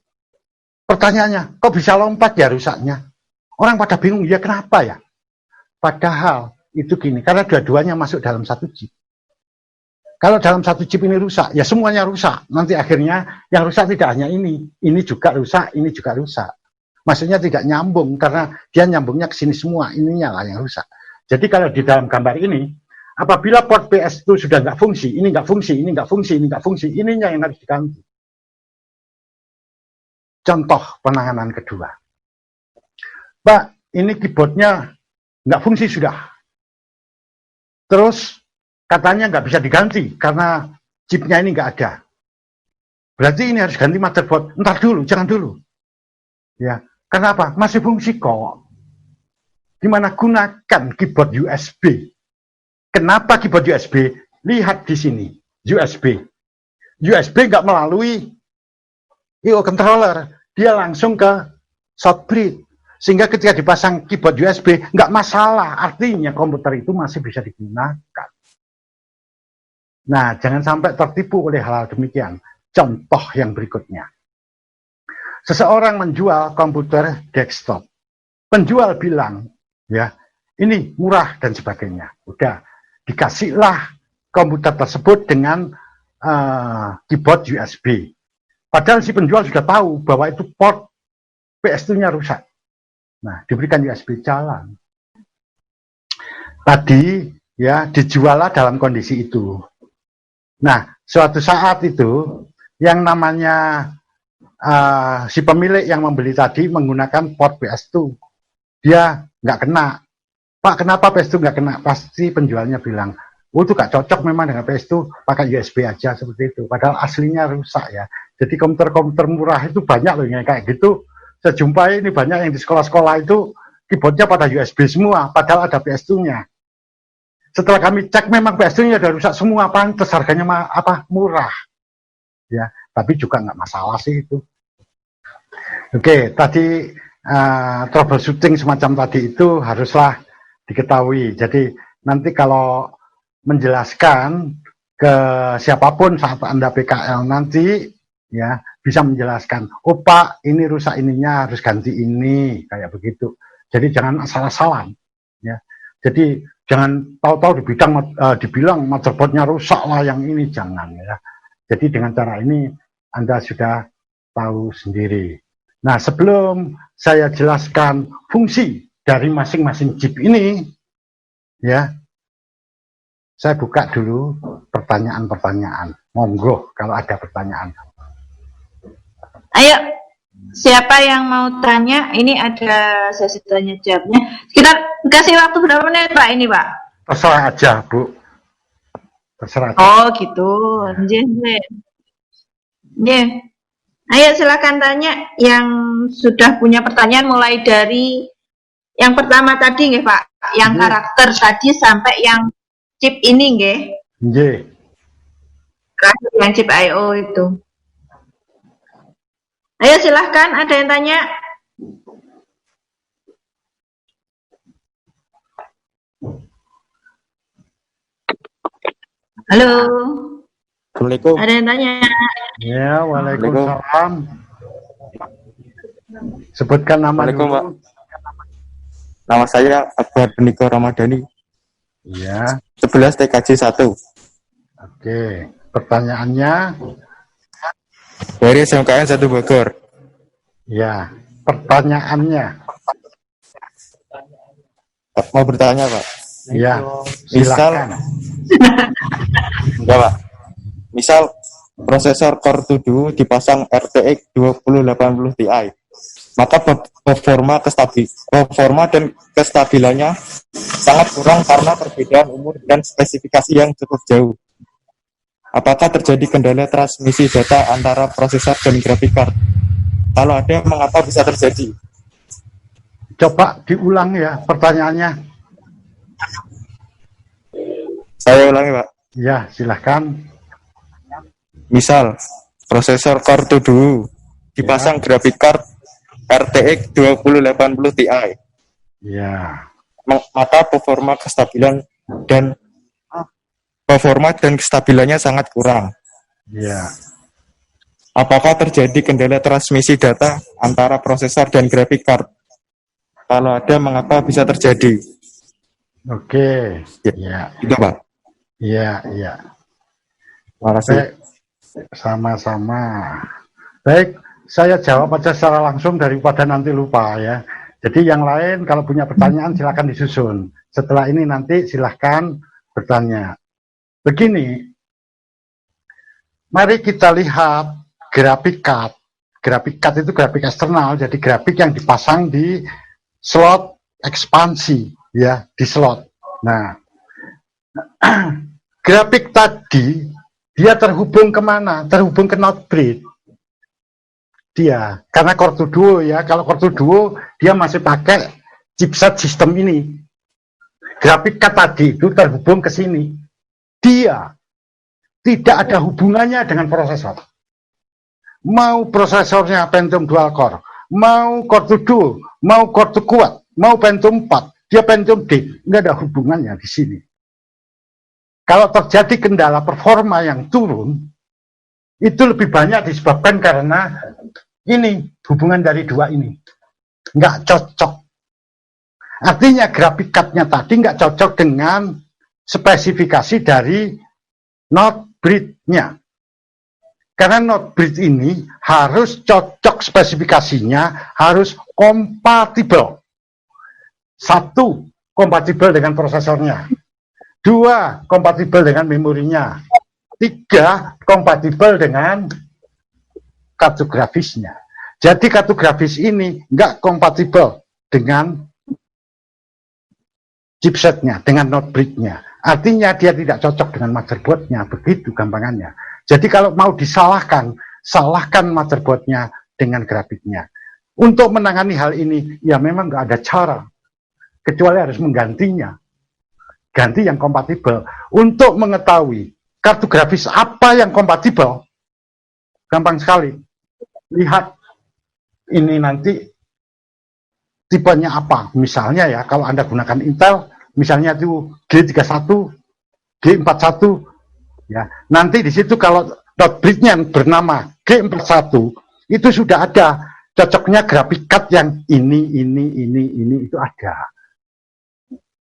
Speaker 1: Pertanyaannya, kok bisa lompat ya rusaknya? Orang pada bingung, ya kenapa ya? Padahal itu gini, karena dua-duanya masuk dalam satu chip. Kalau dalam satu chip ini rusak, ya semuanya rusak. Nanti akhirnya yang rusak tidak hanya ini juga rusak, ini juga rusak. Maksudnya tidak nyambung, karena dia nyambungnya ke sini semua, ininya lah yang rusak. Jadi kalau di dalam gambar ini, apabila port PS itu sudah nggak fungsi, ini nggak fungsi, ini nggak fungsi, ini nggak fungsi, ininya yang harus diganti. Contoh penanganan kedua. Pak, ini keyboardnya nggak fungsi sudah. Terus katanya nggak bisa diganti karena chipnya ini nggak ada. Berarti ini harus ganti motherboard. Ntar dulu, jangan dulu. Ya, kenapa? Masih fungsi kok. Gimana gunakan keyboard USB? Kenapa keyboard USB? Lihat di sini, USB. USB nggak melalui I/O controller, dia langsung ke shortbread. Sehingga ketika dipasang keyboard USB, nggak masalah. Artinya komputer itu masih bisa digunakan. Nah, jangan sampai tertipu oleh hal-hal demikian. Contoh yang berikutnya. Seseorang menjual komputer desktop. Penjual bilang, ya, ini murah dan sebagainya. Udah, dikasihlah komputer tersebut dengan keyboard USB. Padahal si penjual sudah tahu bahwa itu port PS2-nya rusak. Nah, diberikan USB jalan. Tadi ya dijuallah dalam kondisi itu. Nah, suatu saat itu yang namanya si pemilik yang membeli tadi menggunakan port PS2. Dia nggak kena. Pak, kenapa PS2 nggak kena? Pasti penjualnya bilang, oh itu nggak cocok memang dengan PS2, pakai USB aja seperti itu. Padahal aslinya rusak ya. Jadi komputer-komputer murah itu banyak loh yang kayak gitu. Saya jumpai ini banyak yang di sekolah-sekolah itu keyboardnya pada USB semua, padahal ada PS2-nya. Setelah kami cek memang PS2-nya udah rusak semua, pantes harganya murah. Ya, tapi juga nggak masalah sih itu. Oke, tadi troubleshooting semacam tadi itu haruslah diketahui. Jadi nanti kalau menjelaskan ke siapapun saat Anda PKL nanti, ya bisa menjelaskan, oh Pak, ini rusak ininya harus ganti ini, kayak begitu. Jadi jangan asal-asalan, ya. Jadi jangan tahu-tahu dibilang motherboardnya rusak lah yang ini, jangan ya. Jadi dengan cara ini Anda sudah tahu sendiri. Nah, sebelum saya jelaskan fungsi dari masing-masing chip ini, ya, saya buka dulu pertanyaan-pertanyaan. Monggo kalau ada pertanyaan.
Speaker 2: Ayo, siapa yang mau tanya? Ini ada sesi tanya jawabnya. Kita kasih waktu berapa menit Pak ini Pak?
Speaker 1: Terserah aja Bu. Terserah aja.
Speaker 2: Oh gitu. Nggih. Ayo silakan tanya yang sudah punya pertanyaan mulai dari yang pertama tadi nggih Pak, yang karakter tadi sampai yang chip ini nggih.
Speaker 1: Nggih.
Speaker 2: Yang chip I/O itu. Ayo silahkan, ada yang tanya? Halo.
Speaker 3: Assalamualaikum.
Speaker 2: Ada yang tanya?
Speaker 1: Ya, waalaikumsalam. Sebutkan nama
Speaker 3: Waalaikumsalam,
Speaker 1: dulu.
Speaker 3: Pak. Nama saya Akbar Beniko Ramadhani.
Speaker 1: Ya.
Speaker 3: 11 TKJ 1.
Speaker 1: Oke. Pertanyaannya?
Speaker 3: Dari SMKN 1 Bogor.
Speaker 1: Ya. Pertanyaannya?
Speaker 3: Mau bertanya, Pak?
Speaker 1: Ya.
Speaker 3: Misal,
Speaker 1: Silakan.
Speaker 3: enggak, Pak. Misal prosesor Core 2 Duo dipasang RTX 2080 Ti, maka performa dan kestabilannya sangat kurang karena perbedaan umur dan spesifikasi yang cukup jauh. Apakah terjadi kendala transmisi data antara prosesor dan graphic card? Kalau ada, mengapa bisa terjadi?
Speaker 1: Coba diulang ya pertanyaannya.
Speaker 3: Saya ulangi, Pak.
Speaker 1: Ya, silahkan.
Speaker 3: Misal, prosesor Core 2 Duo dipasang graphic card RTX 2080 Ti,
Speaker 1: Ya.
Speaker 3: maka performa dan kestabilannya sangat kurang.
Speaker 1: Ya.
Speaker 3: Apakah terjadi kendala transmisi data antara prosesor dan graphic card? Kalau ada, mengapa bisa terjadi?
Speaker 1: Oke.
Speaker 3: Ya.
Speaker 1: Ya.
Speaker 3: Itu, Pak.
Speaker 1: Ya, ya.
Speaker 3: Terima kasih.
Speaker 1: Baik. Sama-sama. Baik, saya jawab aja secara langsung daripada nanti lupa ya. Jadi yang lain kalau punya pertanyaan silakan disusun. Setelah ini nanti silakan bertanya. Begini, mari kita lihat grafik card. Grafik card itu grafik eksternal, jadi grafik yang dipasang di slot ekspansi ya, di slot. Nah, grafik tadi dia terhubung kemana? Terhubung ke not bridge. Dia, karena Core 2 Duo ya, kalau Core 2 Duo dia masih pakai chipset sistem ini. Grafik card tadi itu terhubung ke sini. Dia tidak ada hubungannya dengan prosesor. Mau prosesornya Pentium dual core, mau Core 2 Duo, mau Core 2 kuat, mau Pentium 4, dia Pentium D, nggak ada hubungannya di sini. Kalau terjadi kendala performa yang turun, itu lebih banyak disebabkan karena ini, hubungan dari dua ini. Nggak cocok. Artinya grafik card-nya tadi nggak cocok dengan spesifikasi dari not bridge-nya. Karena not bridge ini harus cocok spesifikasinya, harus kompatibel. Satu, kompatibel dengan prosesornya. Dua, kompatibel dengan memorinya. Tiga, kompatibel dengan kartu grafisnya. Jadi kartu grafis ini nggak kompatibel dengan chipsetnya, dengan not bridge-nya. Artinya dia tidak cocok dengan motherboard-nya, begitu gampangannya. Jadi kalau mau disalahkan, salahkan motherboard-nya dengan grafiknya. Untuk menangani hal ini, ya memang nggak ada cara, kecuali harus menggantinya. Ganti yang kompatibel. Untuk mengetahui kartu grafis apa yang kompatibel, gampang sekali. Lihat ini nanti tipenya apa. Misalnya ya, kalau Anda gunakan Intel, misalnya itu G31, G41, ya. Nanti di situ kalau not bridge-nya bernama G41, itu sudah ada cocoknya grafik card yang ini itu ada.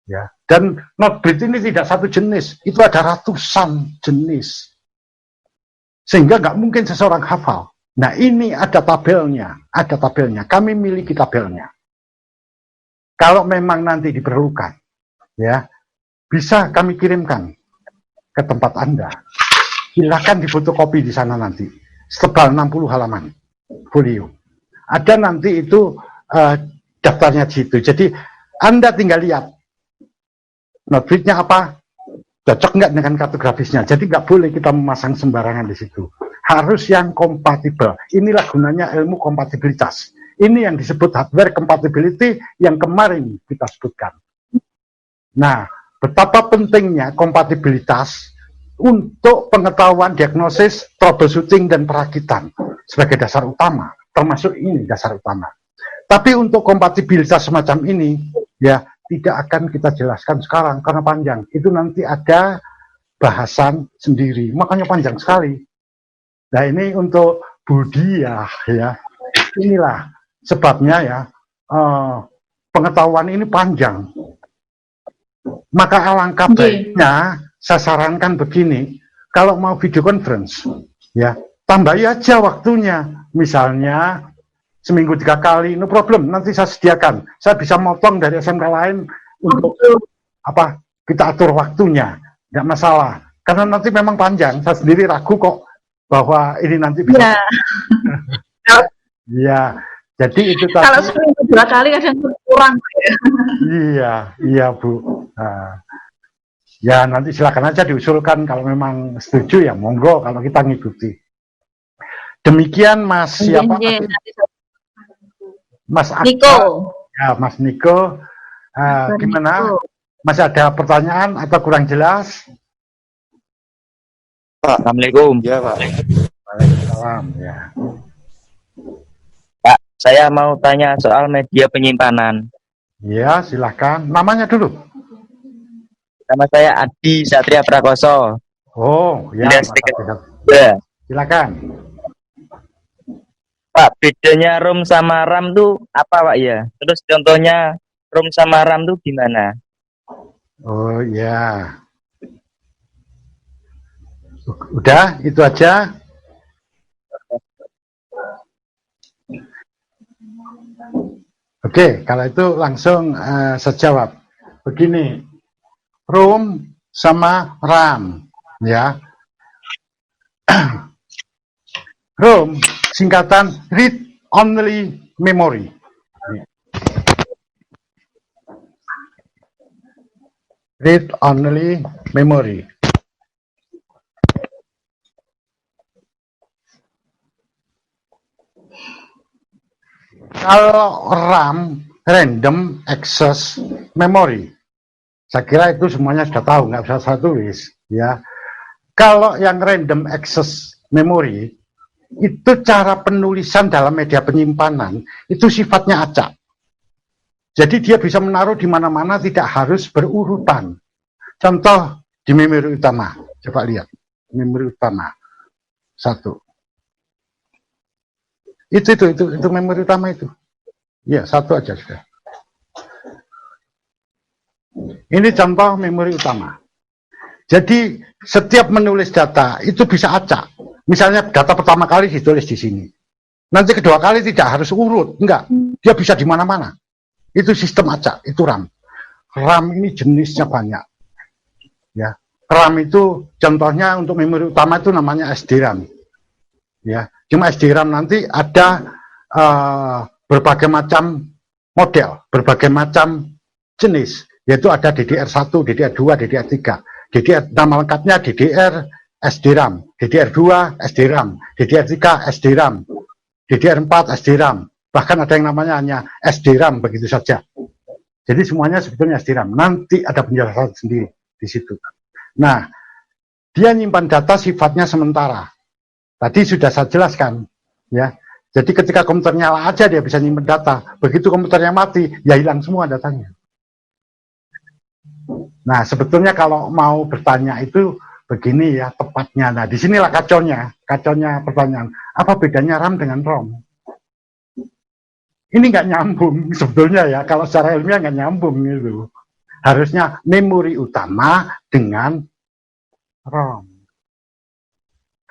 Speaker 1: Ya, dan Notebreed ini tidak satu jenis, itu ada ratusan jenis, sehingga nggak mungkin seseorang hafal. Nah, ini ada tabelnya, Kami miliki tabelnya. Kalau memang nanti diperlukan, ya, bisa kami kirimkan ke tempat Anda. Silakan difotokopi di sana nanti, setebal 60 halaman folio. Ada nanti itu daftarnya di situ. Jadi Anda tinggal lihat Notebreed-nya apa, cocok nggak dengan kartu grafisnya. Jadi nggak boleh kita memasang sembarangan di situ. Harus yang kompatibel. Inilah gunanya ilmu kompatibilitas. Ini yang disebut hardware compatibility yang kemarin kita sebutkan. Nah, betapa pentingnya kompatibilitas untuk pengetahuan diagnosis, troubleshooting, dan perakitan sebagai dasar utama. Termasuk ini dasar utama. Tapi untuk kompatibilitas semacam ini, ya, tidak akan kita jelaskan sekarang karena panjang. Itu nanti ada bahasan sendiri, makanya panjang sekali. Nah, ini untuk Budi ya. Inilah sebabnya ya, pengetahuan ini panjang. Maka alangkah baiknya saya sarankan begini, kalau mau video conference, ya, tambahi aja waktunya. Misalnya seminggu 3 kali, no problem, nanti saya sediakan. Saya bisa motong dari SMK lain untuk apa, kita atur waktunya, tidak masalah. Karena nanti memang panjang, saya sendiri ragu kok bahwa ini nanti bisa. Ya, jadi itu tadi.
Speaker 2: Kalau seminggu 2 kali kadang kurang.
Speaker 1: Iya Bu. Ya nanti silakan aja diusulkan kalau memang setuju ya monggo, kalau kita ngikuti. Demikian Mas siapa? Mas
Speaker 2: Niko.
Speaker 1: Ya, Mas Niko, gimana? Niko. Masih ada pertanyaan atau kurang jelas?
Speaker 4: Pak, Assalamualaikum.
Speaker 3: Ya, Pak.
Speaker 1: Waalaikumsalam, ya.
Speaker 4: Pak, saya mau tanya soal media penyimpanan.
Speaker 1: Ya, silakan. Namanya dulu.
Speaker 4: Nama saya Adi Satria Prakoso.
Speaker 1: Oh, ya.
Speaker 4: Ya.
Speaker 1: Silakan.
Speaker 4: Pak, bedanya ROM sama RAM tuh apa Pak ya? Terus contohnya ROM sama RAM tuh gimana?
Speaker 1: Oh ya. Udah, itu aja. Oke, kalau itu langsung saya jawab. Begini, ROM sama RAM, ya. ROM singkatan read only memory. Read only memory. Kalau RAM, random access memory, saya kira itu semuanya sudah tahu, nggak usah saya tulis, ya. Kalau yang random access memory, itu cara penulisan dalam media penyimpanan, itu sifatnya acak. Jadi dia bisa menaruh di mana-mana, tidak harus berurutan. Contoh di memori utama, coba lihat, memori utama, satu. Itu memori utama itu. Ya, satu aja sudah. Ini contoh memori utama. Jadi setiap menulis data itu bisa acak. Misalnya data pertama kali ditulis di sini. Nanti kedua kali tidak harus urut, enggak. Dia bisa di mana-mana. Itu sistem acak, itu RAM. RAM ini jenisnya banyak. Ya. RAM itu contohnya untuk memori utama itu namanya SDRAM. Ya. Cuma SDRAM nanti ada berbagai macam model, berbagai macam jenis. Yaitu ada DDR1, DDR2, DDR3. Nama lengkapnya DDR SDRAM, DDR2 SDRAM, DDR3 SDRAM, DDR4 SDRAM, bahkan ada yang namanya hanya SDRAM begitu saja. Jadi semuanya sebetulnya SDRAM. Nanti ada penjelasan sendiri di situ. Nah, dia nyimpan data sifatnya sementara. Tadi sudah saya jelaskan, ya. Jadi ketika komputer nyala aja dia bisa nyimpan data. Begitu komputernya mati, ya hilang semua datanya. Nah, sebetulnya kalau mau bertanya itu begini ya tepatnya. Nah, disinilah kacaunya pertanyaan. Apa bedanya RAM dengan ROM? Ini nggak nyambung sebetulnya ya. Kalau secara ilmiah nggak nyambung gitu. Harusnya memori utama dengan ROM.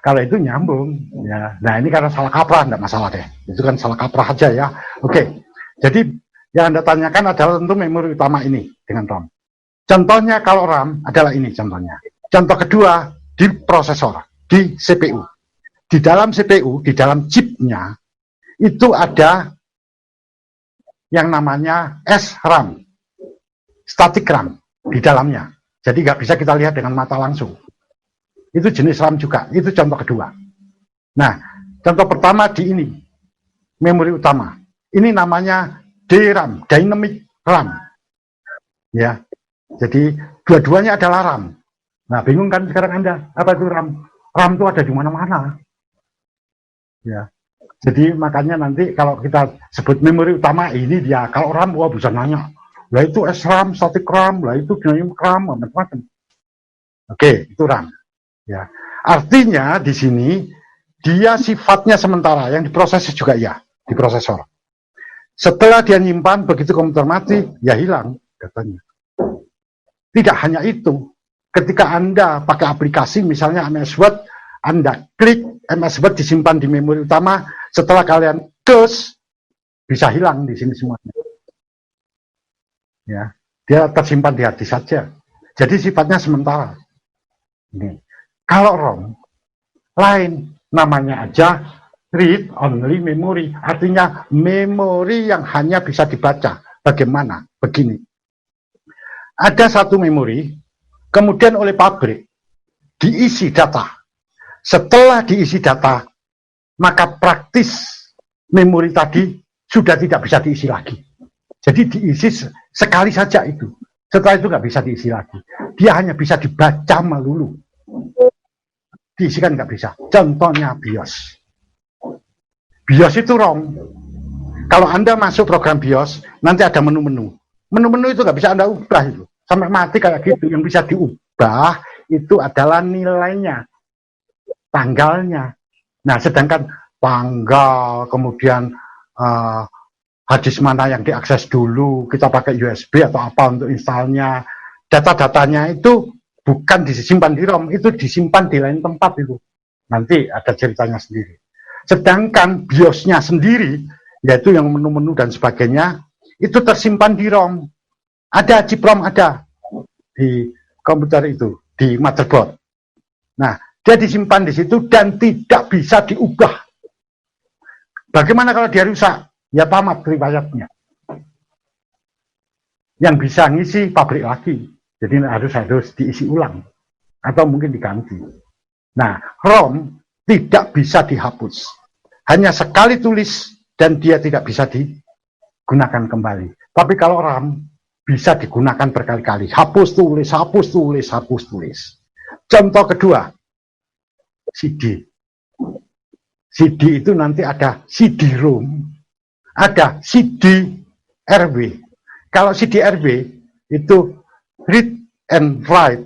Speaker 1: Kalau itu nyambung, ya. Nah ini karena salah kaprah, enggak masalah deh. Itu kan salah kaprah aja ya. Oke, jadi yang Anda tanyakan adalah tentu memori utama ini dengan ROM. Contohnya kalau RAM adalah ini contohnya. Contoh kedua di prosesor, di CPU. Di dalam CPU, di dalam chipnya, itu ada yang namanya SRAM, static RAM di dalamnya. Jadi nggak bisa kita lihat dengan mata langsung. Itu jenis RAM juga, itu contoh kedua. Nah, contoh pertama di ini, memori utama. Ini namanya DRAM, Dynamic RAM. Ya, jadi dua-duanya adalah RAM. Nah, bingung kan sekarang Anda, apa itu RAM? RAM itu ada di mana-mana. Ya, jadi makanya nanti kalau kita sebut memori utama ini dia, kalau RAM, wah bisa nanya, lah itu SRAM, static RAM, lah itu dynamic RAM, macam-macam. Oke, itu RAM. Ya, artinya di sini dia sifatnya sementara, yang diproses juga ya, di prosesor. Setelah dia nyimpan, begitu komputer mati, ya hilang datanya. Tidak hanya itu, ketika Anda pakai aplikasi, misalnya MS Word, Anda klik, MS Word disimpan di memori utama, setelah kalian close, bisa hilang di sini semuanya. Ya, dia tersimpan di hard disk saja. Jadi sifatnya sementara. Ini. Kalau ROM, lain, namanya aja read only memory, artinya memori yang hanya bisa dibaca. Bagaimana? Begini. Ada satu memori, kemudian oleh pabrik, diisi data. Setelah diisi data, maka praktis memori tadi sudah tidak bisa diisi lagi. Jadi diisi sekali saja itu. Setelah itu nggak bisa diisi lagi. Dia hanya bisa dibaca melulu. Diisikan nggak bisa. Contohnya BIOS. BIOS itu ROM. Kalau Anda masuk program BIOS, nanti ada menu-menu. Menu-menu itu nggak bisa Anda ubah itu. Sampai mati kayak gitu. Yang bisa diubah itu adalah nilainya, tanggalnya. Nah, sedangkan tanggal, kemudian hadis mana yang diakses dulu, kita pakai USB atau apa untuk installnya, data-datanya itu bukan disimpan di ROM, itu disimpan di lain tempat itu. Nanti ada ceritanya sendiri. Sedangkan BIOS-nya sendiri, yaitu yang menu-menu dan sebagainya, itu tersimpan di ROM. Ada chip ROM, ada di komputer itu, di motherboard. Nah, dia disimpan di situ dan tidak bisa diubah. Bagaimana kalau dia rusak? Ya tamat riwayatnya. Yang bisa ngisi pabrik lagi. Jadi harus diisi ulang. Atau mungkin diganti. Nah, ROM tidak bisa dihapus. Hanya sekali tulis dan dia tidak bisa digunakan kembali. Tapi kalau RAM bisa digunakan berkali-kali. Hapus tulis, hapus tulis, hapus tulis. Contoh kedua, CD. CD itu nanti ada CD-ROM, ada CD-RW. Kalau CD-RW itu read and write.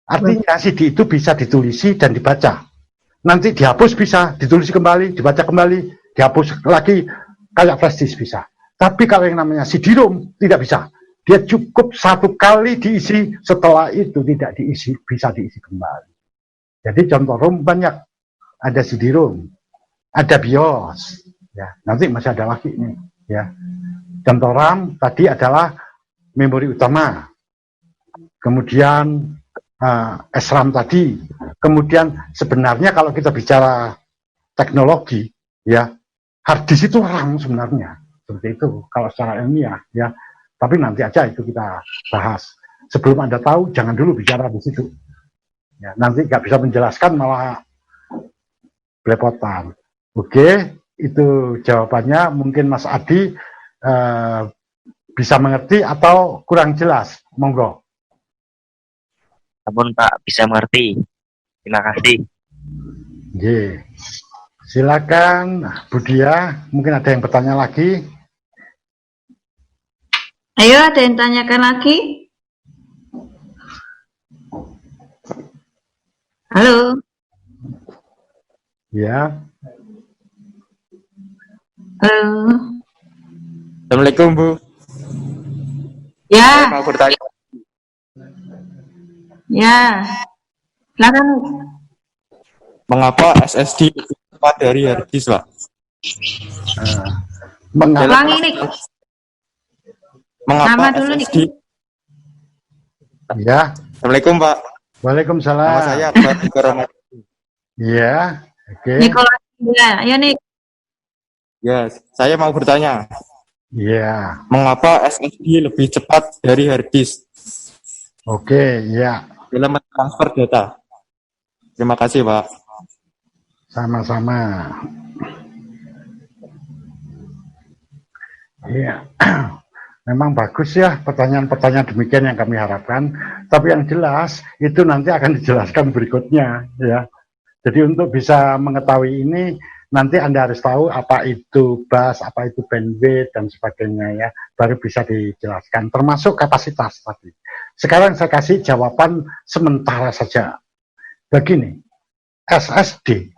Speaker 1: Artinya CD itu bisa ditulisi dan dibaca. Nanti dihapus bisa, ditulisi kembali, dibaca kembali, dihapus lagi, kayak flash disk bisa. Tapi kalau yang namanya CD-ROM tidak bisa. Dia cukup satu kali diisi, setelah itu tidak diisi, bisa diisi kembali. Jadi contoh ROM banyak. Ada CD-ROM, ada BIOS. Ya, nanti masih ada lagi nih. Ya. Contoh RAM tadi adalah memori utama. Kemudian SRAM tadi. Kemudian sebenarnya kalau kita bicara teknologi, ya hard disk itu RAM sebenarnya. Seperti itu kalau secara ilmiah, ya. Tapi nanti aja itu kita bahas. Sebelum Anda tahu, jangan dulu bicara di situ. Ya, nanti nggak bisa menjelaskan malah belepotan. Oke, itu jawabannya. Mungkin Mas Adi bisa mengerti atau kurang jelas. Monggo.
Speaker 4: Ampun Pak, bisa mengerti. Terima kasih.
Speaker 1: Oke. Silakan Bu Dia, mungkin ada yang bertanya lagi.
Speaker 2: Ayo, ada yang tanyakan lagi? Halo.
Speaker 1: Ya.
Speaker 2: Halo.
Speaker 3: Assalamualaikum Bu. Saya
Speaker 2: Ya,
Speaker 3: mau bertanya.
Speaker 2: ya. Silakan.
Speaker 3: Mengapa SSD lebih cepat dari hard disk, Pak?
Speaker 1: Mengapa?
Speaker 2: Ulangi nih.
Speaker 3: Mengapa
Speaker 2: Nama dulu nih.
Speaker 3: SSD?
Speaker 1: Ya,
Speaker 3: Assalamualaikum, Pak.
Speaker 1: Waalaikumsalam.
Speaker 3: Nama saya Akbar Ikrama.
Speaker 1: Ya, oke.
Speaker 2: Nikola. Ya, ya nih.
Speaker 3: Ya, saya mau bertanya.
Speaker 1: Ya,
Speaker 3: Mengapa SSD lebih cepat dari hard disk
Speaker 1: oke, ya.
Speaker 3: dalam transfer data? Terima kasih, Pak.
Speaker 1: Sama-sama. Iya. Memang bagus ya pertanyaan-pertanyaan demikian yang kami harapkan. Tapi yang jelas itu nanti akan dijelaskan berikutnya ya. Jadi untuk bisa mengetahui ini nanti Anda harus tahu apa itu bus, apa itu bandwidth dan sebagainya ya. Baru bisa dijelaskan termasuk kapasitas tadi. Sekarang saya kasih jawaban sementara saja. Begini, SSD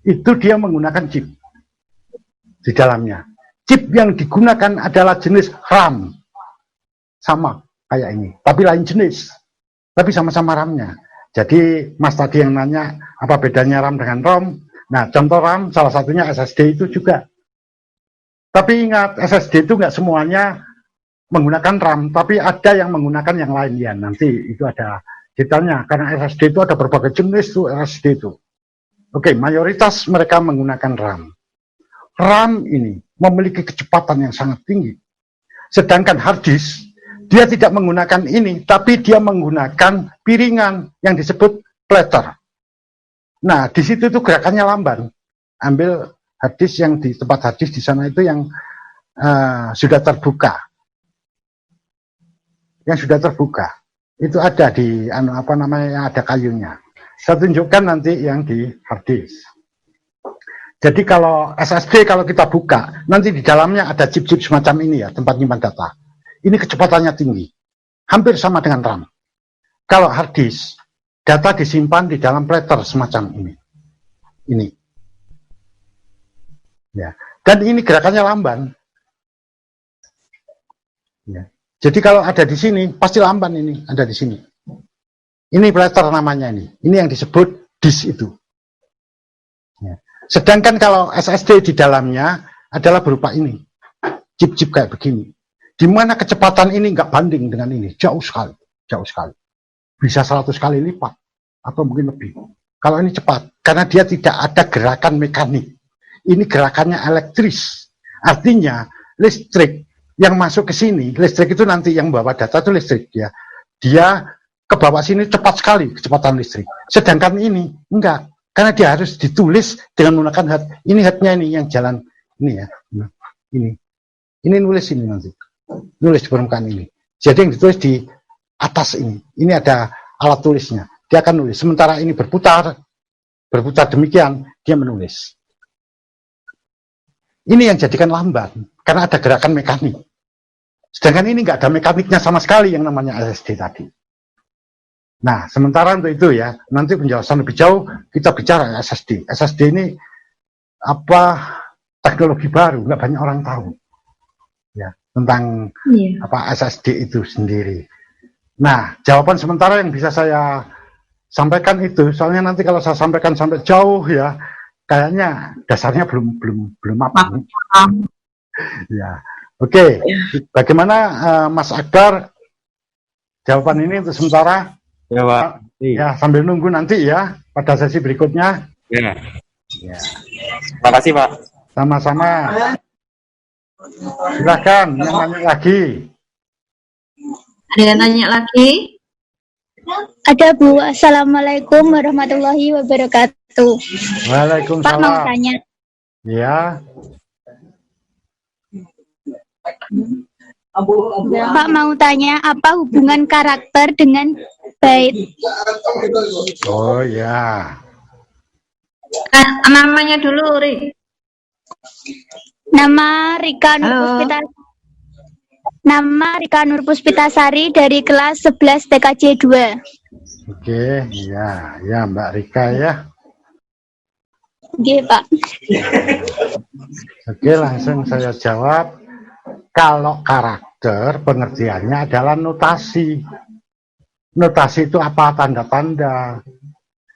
Speaker 1: itu dia menggunakan chip di dalamnya. Chip yang digunakan adalah jenis RAM. Sama kayak ini, tapi lain jenis. Tapi sama-sama RAM-nya. Jadi Mas tadi yang nanya apa bedanya RAM dengan ROM. Nah, contoh RAM salah satunya SSD itu juga. Tapi ingat, SSD itu nggak semuanya menggunakan RAM, tapi ada yang menggunakan yang lain ya. Nanti itu ada detailnya, karena SSD itu ada berbagai jenis tuh SSD itu. Oke, mayoritas mereka menggunakan RAM. RAM ini memiliki kecepatan yang sangat tinggi. Sedangkan hard disk, dia tidak menggunakan ini, tapi dia menggunakan piringan yang disebut platter. Nah, di situ itu gerakannya lamban. Ambil hard disk yang di tempat hard disk di sana itu yang sudah terbuka. Yang sudah terbuka. Itu ada di apa namanya, ada kayunya. Saya tunjukkan nanti yang di hard disk. Jadi kalau SSD kalau kita buka, nanti di dalamnya ada chip-chip semacam ini ya, tempat nyimpan data. Ini kecepatannya tinggi. Hampir sama dengan RAM. Kalau hard disk, data disimpan di dalam platter semacam ini. Ini. Ya. Dan ini gerakannya lamban. Ya. Jadi kalau ada di sini, pasti lamban ini, ada di sini. Ini platter namanya ini. Ini yang disebut disk itu. Ya. Sedangkan kalau SSD di dalamnya adalah berupa ini. Chip-chip kayak begini. Di mana kecepatan ini nggak banding dengan ini. Jauh sekali. Jauh sekali. Bisa 100 kali lipat. Atau mungkin lebih. Kalau ini cepat. Karena dia tidak ada gerakan mekanik. Ini gerakannya elektris. Artinya listrik yang masuk ke sini. Listrik itu nanti yang bawa data itu listrik. Ya. Dia ke bawah sini cepat sekali kecepatan listrik. Sedangkan ini enggak. Karena dia harus ditulis dengan menggunakan head. Ini headnya ini yang jalan ini ya. Nah, ini nulis ini nanti. Nulis di permukaan ini. Jadi yang ditulis di atas ini. Ini ada alat tulisnya. Dia akan nulis. Sementara ini berputar demikian, dia menulis. Ini yang jadikan lamban. Karena ada gerakan mekanik. Sedangkan ini nggak ada mekaniknya sama sekali yang namanya SSD tadi. Nah, sementara untuk itu ya, nanti penjelasan lebih jauh kita bicara SSD. SSD ini apa teknologi baru, nggak banyak orang tahu ya tentang apa SSD itu sendiri. Nah, jawaban sementara yang bisa saya sampaikan itu, soalnya nanti kalau saya sampaikan sampai jauh ya, kayaknya dasarnya belum apa. Ya, oke. Bagaimana Mas Akbar? Jawaban ini untuk sementara.
Speaker 3: Ya, Pak.
Speaker 1: Ya, sambil nunggu nanti ya pada sesi berikutnya.
Speaker 3: Ya.
Speaker 1: Ya.
Speaker 3: Terima kasih, Pak.
Speaker 1: Sama-sama. Silakan yang nanya lagi.
Speaker 2: Ada yang nanya lagi?
Speaker 5: Ada Bu. Assalamualaikum warahmatullahi wabarakatuh.
Speaker 1: Waalaikumsalam.
Speaker 5: Pak mau tanya.
Speaker 1: Ya.
Speaker 5: Pak mau tanya apa hubungan karakter dengan bait?
Speaker 1: Oh ya.
Speaker 2: Namanya dulu, Ri.
Speaker 5: Nama Rika Nur Puspitasari dari kelas 11 TKJ 2.
Speaker 1: Oke, ya Mbak Rika ya.
Speaker 5: Oke, Pak.
Speaker 1: Oke, langsung saya jawab. Kalau karakter karakter pengertiannya adalah notasi. Notasi itu apa? Tanda-tanda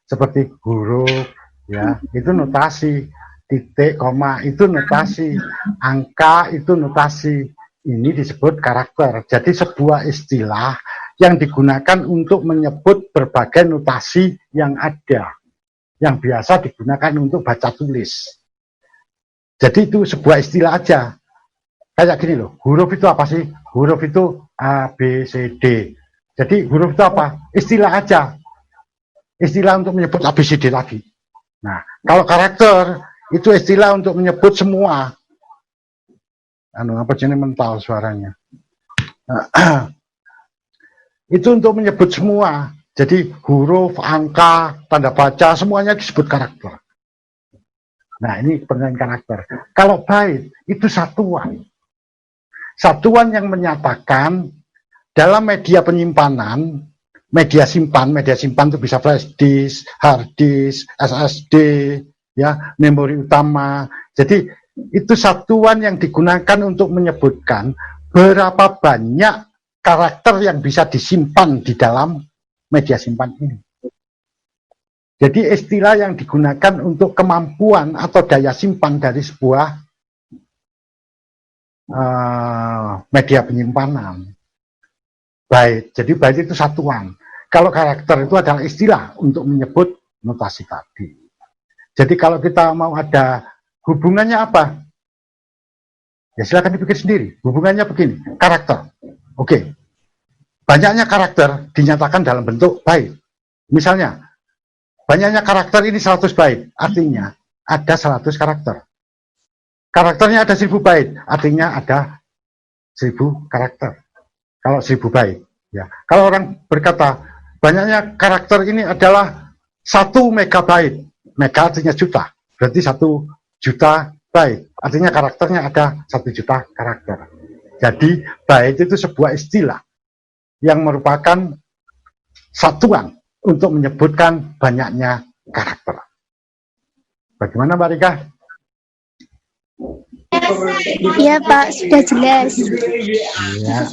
Speaker 1: seperti huruf, ya, itu notasi. Titik, koma itu notasi. Angka itu notasi. Ini disebut karakter. Jadi sebuah istilah yang digunakan untuk menyebut berbagai notasi yang ada, yang biasa digunakan untuk baca tulis. Jadi itu sebuah istilah aja. Kayak gini loh, huruf itu apa sih? Huruf itu A, B, C, D. Jadi huruf itu apa? Istilah aja. Istilah untuk menyebut A, B, C, D lagi. Nah, kalau karakter itu istilah untuk menyebut semua. Apa jenis mental suaranya? Itu untuk menyebut semua. Jadi huruf, angka, tanda baca, semuanya disebut karakter. Nah, ini pengertian karakter. Kalau bait itu satuan. Satuan yang menyatakan dalam media penyimpanan, media simpan itu bisa flash disk, hard disk, SSD, ya, memori utama. Jadi itu satuan yang digunakan untuk menyebutkan berapa banyak karakter yang bisa disimpan di dalam media simpan ini. Jadi istilah yang digunakan untuk kemampuan atau daya simpan dari sebuah media penyimpanan. Bait. Jadi bait itu satuan. Kalau karakter itu adalah istilah untuk menyebut notasi tadi. Jadi kalau kita mau ada hubungannya apa? Ya silakan dipikir sendiri. Hubungannya begini, karakter. Oke. Banyaknya karakter dinyatakan dalam bentuk bait. Misalnya, banyaknya karakter ini 100 bait. Artinya ada 100 karakter. Karakternya ada 1000 bait. Artinya ada 1000 karakter. Kalau 1000 bait. Ya. Kalau orang berkata, banyaknya karakter ini adalah 1 megabyte. Mega artinya juta. Berarti 1 juta bait. Artinya karakternya ada 1 juta karakter. Jadi bait itu sebuah istilah yang merupakan satuan untuk menyebutkan banyaknya karakter. Bagaimana Mbak Rika?
Speaker 5: Iya Pak, sudah jelas.
Speaker 1: Ya.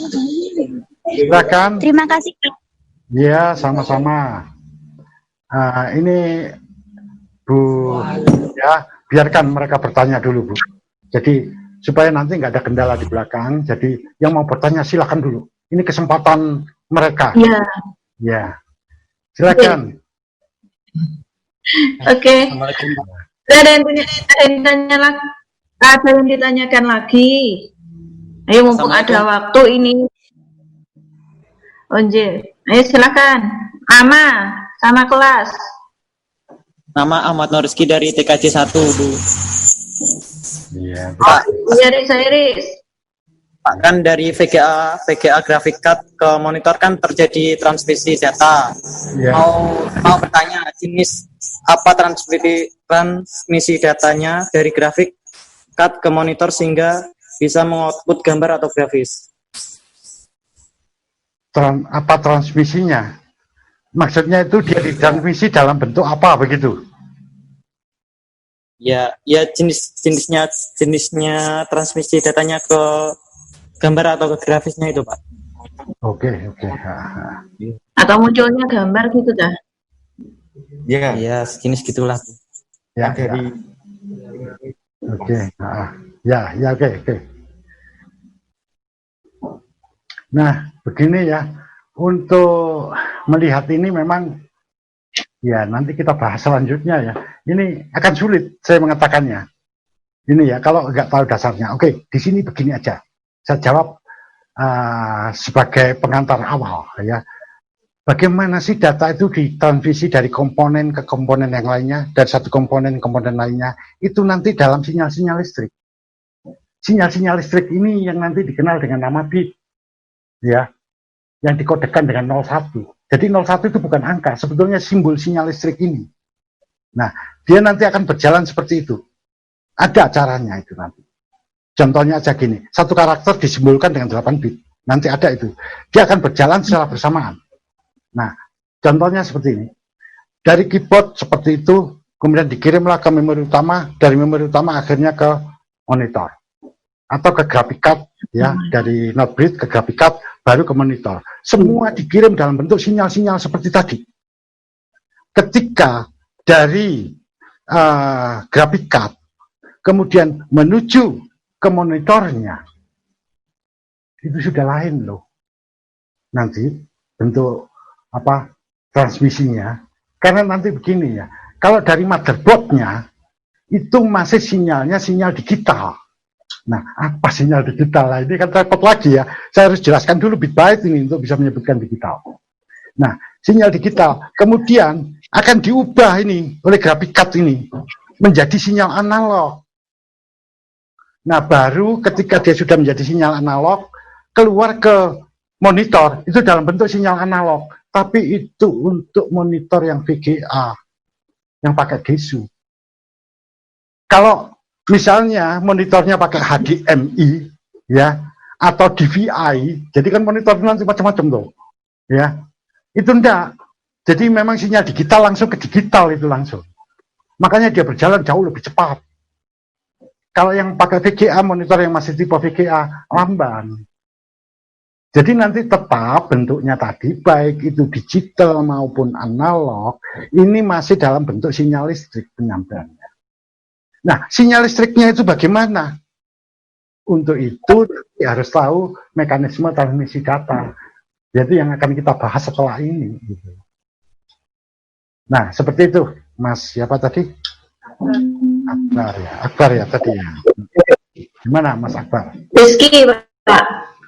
Speaker 1: Silakan.
Speaker 5: Terima kasih.
Speaker 1: Ya, sama-sama. Ini Bu, ya, biarkan mereka bertanya dulu, Bu. Jadi supaya nanti nggak ada kendala di belakang. Jadi yang mau bertanya silakan dulu. Ini kesempatan mereka.
Speaker 2: Iya.
Speaker 1: Ya, silakan.
Speaker 2: Oke. Ada yang ditanyakan lagi. Ayo mumpung ada waktu ini. Onje, ayo silakan. Ama, sama kelas.
Speaker 6: Nama Ahmad Nurski dari TKJ 1, Bu.
Speaker 1: Iya.
Speaker 6: Pak,
Speaker 2: Iya, Iris.
Speaker 6: Pak, kan dari VGA graphic card ke monitor kan terjadi transmisi data.
Speaker 1: Ya.
Speaker 6: Mau bertanya, jenis apa transmisi datanya dari graphic card ke monitor sehingga bisa mengoutput gambar atau grafis?
Speaker 1: Apa transmisinya? Maksudnya itu dia ditransmisi dalam bentuk apa begitu?
Speaker 6: Ya jenisnya transmisi datanya ke gambar atau ke grafisnya itu, Pak.
Speaker 1: Oke.
Speaker 2: Atau munculnya gambar gitu dah.
Speaker 3: Ya,
Speaker 6: Ya, sejenis gitulah.
Speaker 1: Ya,
Speaker 3: dari
Speaker 1: Oke. Oke. Nah, begini ya. Untuk melihat ini memang ya nanti kita bahas selanjutnya ya. Ini akan sulit saya mengatakannya. Ini ya kalau nggak tahu dasarnya. Oke, di sini begini aja. Saya jawab sebagai pengantar awal ya. Bagaimana sih data itu ditransmisi dari komponen ke komponen yang lainnya, dari satu komponen ke komponen lainnya, itu nanti dalam sinyal-sinyal listrik. Sinyal-sinyal listrik ini yang nanti dikenal dengan nama bit, ya, yang dikodekan dengan 01. Jadi 01 itu bukan angka, sebetulnya simbol sinyal listrik ini. Nah, dia nanti akan berjalan seperti itu. Ada caranya itu nanti. Contohnya aja gini, satu karakter disimbolkan dengan 8 bit. Nanti ada itu. Dia akan berjalan secara bersamaan. Nah, contohnya seperti ini. Dari keyboard seperti itu, kemudian dikirimlah ke memori utama, dari memori utama akhirnya ke monitor. atau ke graphic card ya, dari Notebreed ke graphic card baru ke monitor. Semua dikirim dalam bentuk sinyal-sinyal seperti tadi. Ketika dari graphic card kemudian menuju ke monitornya, itu sudah lain loh. Nanti bentuk apa transmisinya, karena nanti begini ya, kalau dari motherboardnya itu masih sinyalnya sinyal digital. Nah, apa sinyal digital? Nah, ini kan repot lagi ya. Saya harus jelaskan dulu bit byte ini untuk bisa menyebutkan digital. Nah, sinyal digital kemudian akan diubah ini oleh graphic card ini menjadi sinyal analog. Nah, baru ketika dia sudah menjadi sinyal analog, keluar ke monitor, itu dalam bentuk sinyal analog. Tapi itu untuk monitor yang VGA, yang pakai GESU. Kalau misalnya monitornya pakai HDMI, ya, atau DVI, jadi kan monitor nanti macam-macam tuh, ya, itu enggak. Jadi memang sinyal digital langsung ke digital itu langsung. Makanya dia berjalan jauh lebih cepat. Kalau yang pakai VGA, monitor yang masih tipe VGA, lamban. Jadi nanti tetap bentuknya tadi, baik itu digital maupun analog, ini masih dalam bentuk sinyal listrik penyampaiannya. Nah, sinyal listriknya itu bagaimana? Untuk itu ya harus tahu mekanisme transmisi data. Jadi yang akan kita bahas setelah ini. Nah, seperti itu, Mas. Siapa tadi? Akbar ya. Akbar ya tadi ya. Gimana, Mas Akbar?
Speaker 2: Rizky, Pak.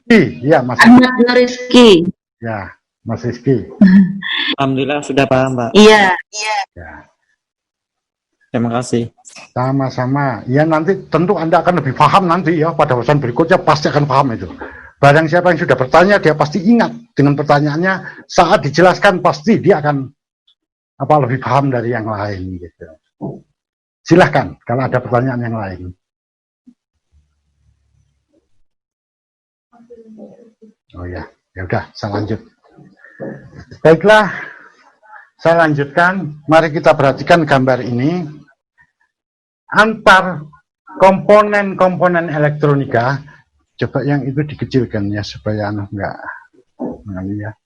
Speaker 1: Iya, Mas.
Speaker 2: Ahmad Nur Rizky.
Speaker 1: Ya, Mas Rizky.
Speaker 6: Alhamdulillah sudah paham, Pak.
Speaker 2: Iya.
Speaker 1: Ya.
Speaker 6: Terima kasih.
Speaker 1: Sama-sama. Ya nanti tentu Anda akan lebih paham nanti ya, pada urusan berikutnya pasti akan paham itu. Barang siapa yang sudah bertanya, dia pasti ingat dengan pertanyaannya, saat dijelaskan pasti dia akan lebih paham dari yang lain gitu. Silahkan kalau ada pertanyaan yang lain. Oh ya, ya udah, saya lanjut. Baiklah, saya lanjutkan. Mari kita perhatikan gambar ini. Antar komponen-komponen elektronika, coba yang itu dikecilkan ya supaya enggak ya.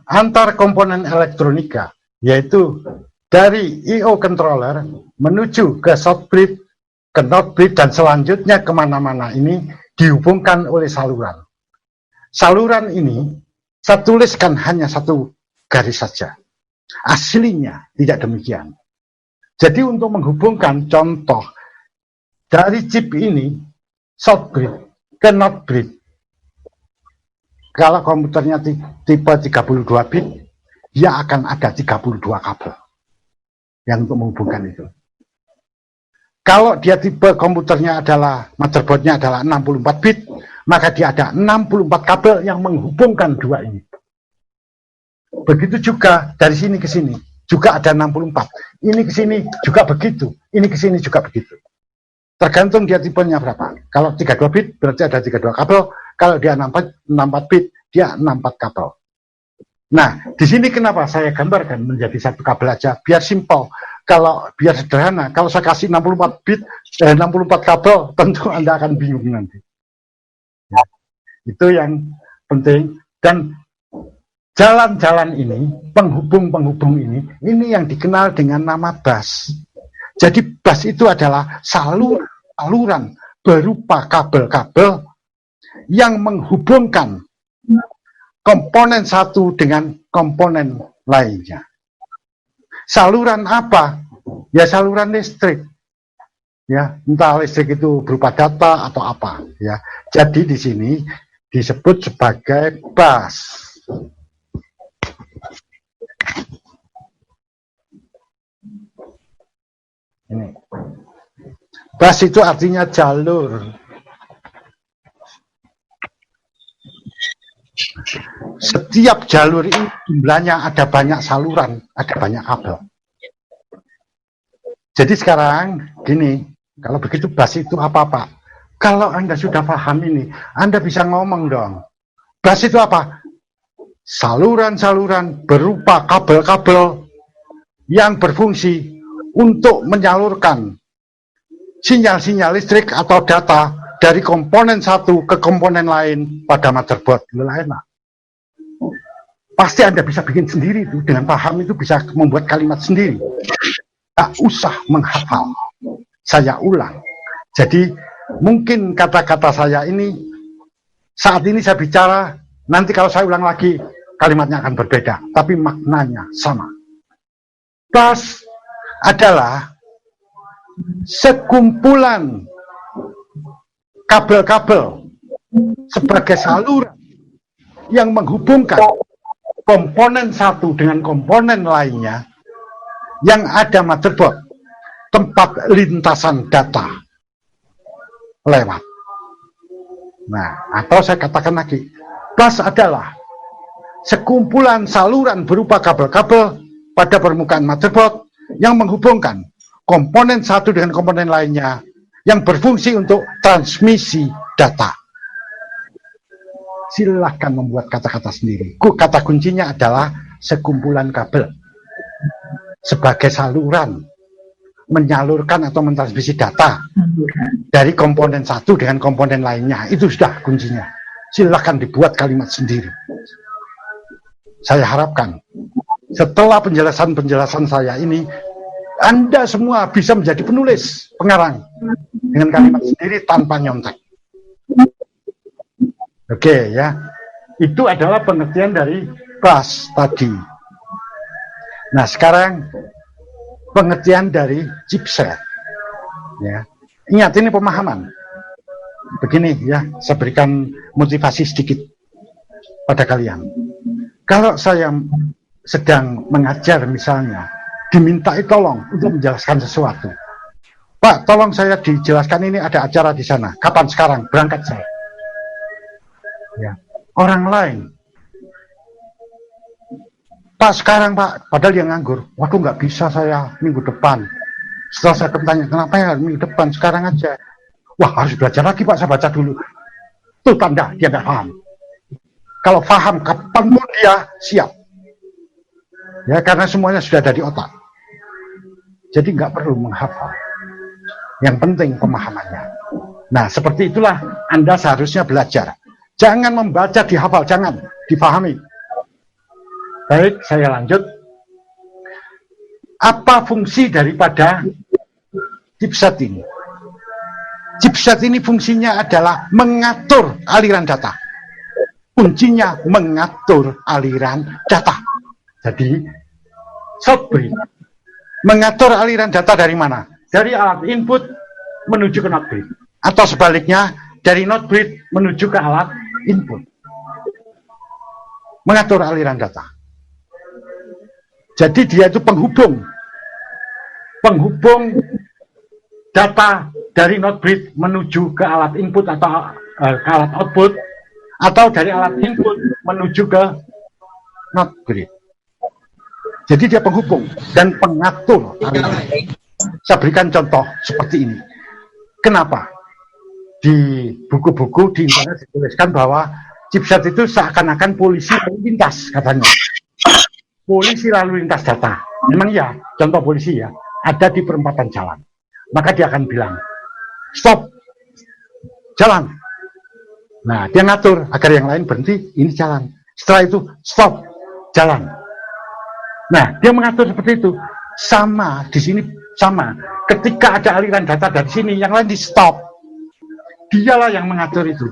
Speaker 1: Antar komponen elektronika, yaitu dari I/O controller menuju ke shortbread, ke notebread, dan selanjutnya kemana-mana ini dihubungkan oleh saluran. Saluran ini saya tuliskan hanya satu garis saja. Aslinya tidak demikian. Jadi untuk menghubungkan contoh dari chip ini, shortbread ke notebread, kalau komputernya tipe 32 bit, dia akan ada 32 kabel yang untuk menghubungkan itu. Kalau dia tipe komputernya adalah, motherboardnya adalah 64 bit, maka dia ada 64 kabel yang menghubungkan dua ini. Begitu juga dari sini ke sini. Juga ada 64. Ini ke sini juga begitu. Ini ke sini juga begitu. Tergantung dia tipenya berapa. Kalau 32 bit berarti ada 32 kabel. Kalau dia 64 bit, dia 64 kabel. Nah, di sini kenapa saya gambarkan menjadi satu kabel aja, biar simpel. Kalau biar sederhana, kalau saya kasih 64 bit, 64 kabel, tentu Anda akan bingung nanti. Ya, itu yang penting. Dan jalan-jalan ini, penghubung-penghubung ini yang dikenal dengan nama bus. Jadi bus itu adalah saluran berupa kabel-kabel yang menghubungkan komponen satu dengan komponen lainnya. Saluran apa? Ya saluran listrik. Ya, entah listrik itu berupa data atau apa. Ya, jadi di sini disebut sebagai bus. Ini. Bus itu artinya jalur. Setiap jalur ini jumlahnya ada banyak saluran, ada banyak kabel. Jadi sekarang gini, kalau begitu bus itu apa Pak? Kalau Anda sudah paham ini, Anda bisa ngomong dong. Bus itu apa? Saluran-saluran berupa kabel-kabel yang berfungsi untuk menyalurkan sinyal-sinyal listrik atau data dari komponen satu ke komponen lain pada motherboard, enak. Pasti Anda bisa bikin sendiri itu, dengan paham itu bisa membuat kalimat sendiri. Tak usah menghafal. Saya ulang. Jadi mungkin kata-kata saya ini saat ini saya bicara, nanti kalau saya ulang lagi kalimatnya akan berbeda, tapi maknanya sama. Bus adalah sekumpulan kabel-kabel sebagai saluran yang menghubungkan komponen satu dengan komponen lainnya yang ada motherboard, tempat lintasan data lewat. Nah, atau saya katakan lagi, bus adalah sekumpulan saluran berupa kabel-kabel pada permukaan motherboard yang menghubungkan komponen satu dengan komponen lainnya yang berfungsi untuk transmisi data. Silahkan membuat kata-kata sendiri. Kata kuncinya adalah sekumpulan kabel sebagai saluran menyalurkan atau mentransmisi data dari komponen satu dengan komponen lainnya. Itu sudah kuncinya. Silahkan dibuat kalimat sendiri. Saya harapkan setelah penjelasan-penjelasan saya ini, Anda semua bisa menjadi penulis, pengarang dengan kalimat sendiri tanpa nyontek. Oke, ya. Itu adalah pengertian dari bus tadi. Nah, sekarang pengertian dari chipset. Ya. Ingat, ini pemahaman. Begini ya, saya berikan motivasi sedikit pada kalian. Kalau saya sedang mengajar misalnya, dimintai tolong untuk menjelaskan sesuatu. Pak, tolong saya dijelaskan, ini ada acara di sana. Kapan? Sekarang, berangkat saya. Ya. Orang lain, Pak sekarang Pak, padahal dia nganggur. Waduh, nggak bisa saya minggu depan. Setelah saya bertanya, kenapa ya minggu depan, sekarang aja. Wah, harus belajar lagi Pak, saya baca dulu. Itu tanda dia nggak paham. Kalau paham, kapanpun dia siap. Ya, karena semuanya sudah ada di otak. Jadi nggak perlu menghafal. Yang penting pemahamannya. Nah, seperti itulah Anda seharusnya belajar. Jangan membaca dihafal, jangan dipahami. Baik, saya lanjut. Apa fungsi daripada chipset ini? Chipset ini fungsinya adalah mengatur aliran data. Kuncinya mengatur aliran data. Jadi, shortbreed mengatur aliran data dari mana? Dari alat input menuju ke notebreed. Atau sebaliknya, dari notebreed menuju ke alat input. Mengatur aliran data. Jadi dia itu penghubung data dari notebreed menuju ke alat input atau ke alat output, atau dari alat input menuju ke notebreed. Jadi dia penghubung dan pengatur aliran. Saya berikan contoh seperti ini. Kenapa? Di buku-buku di internet dituliskan bahwa chipset itu seakan-akan polisi lalu lintas, katanya. Polisi lalu lintas data. Memang ya, contoh polisi ya, ada di perempatan jalan. Maka dia akan bilang, stop, jalan. Nah, dia ngatur agar yang lain berhenti, ini jalan. Setelah itu, stop, jalan. Nah, dia mengatur seperti itu. Sama, di sini sama. Ketika ada aliran data dari sini, yang lain di stop. Dialah yang mengatur itu.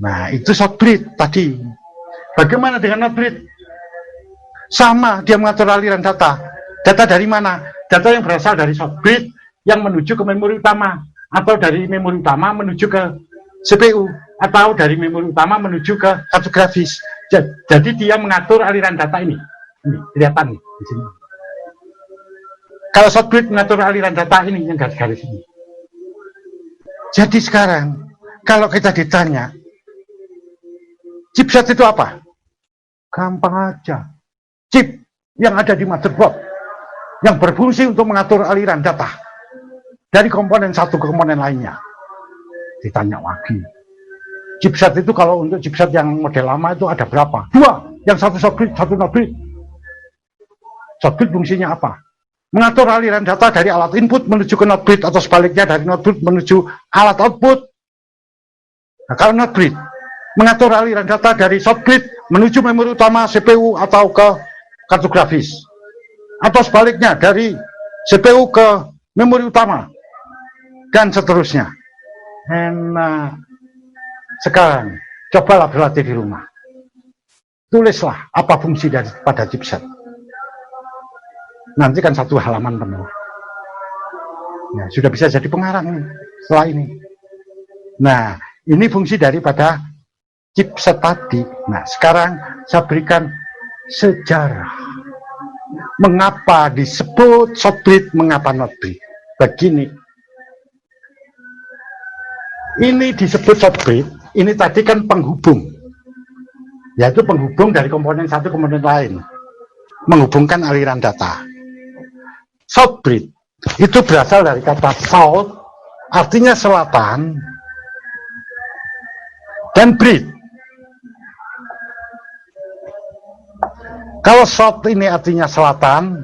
Speaker 1: Nah, itu shortbreed tadi. Bagaimana dengan notebreed? Sama, dia mengatur aliran data. Data dari mana? Data yang berasal dari shortbreed yang menuju ke memori utama, atau dari memori utama menuju ke CPU, atau dari memori utama menuju ke kartu grafis. Jadi dia mengatur aliran data ini. Ini kelihatan nih di sini. Kalau shortbreed mengatur aliran data ini yang garis-garis ini. Jadi sekarang kalau kita ditanya, chipset itu apa? Gampang aja. Chip yang ada di motherboard yang berfungsi untuk mengatur aliran data dari komponen satu ke komponen lainnya. Ditanya lagi, chipset itu kalau untuk chipset yang model lama itu ada berapa? 2, yang satu shortbreed, satu notebreed. Shortbreed fungsinya apa? mengatur aliran data dari alat input menuju ke not bridge atau sebaliknya dari not bridge menuju alat output. Nah, kalau not bridge mengatur aliran data dari short bridge menuju memori utama CPU atau ke kartu grafis, atau sebaliknya dari CPU ke memori utama dan seterusnya. Enak. Sekarang cobalah berlatih di rumah. Tulislah apa fungsi pada chipset. Nanti kan satu halaman penuh. Ya, sudah bisa jadi pengarang nih setelah ini. Nah, ini fungsi daripada chipset tadi. Nah, sekarang saya berikan sejarah. Mengapa disebut short bridge, mengapa not bridge? Begini. Ini disebut short bridge, ini tadi kan penghubung. Yaitu penghubung dari komponen satu ke komponen lain. Menghubungkan aliran data. Short bridge itu berasal dari kata south, artinya selatan, dan bridge. Kalau south ini artinya selatan,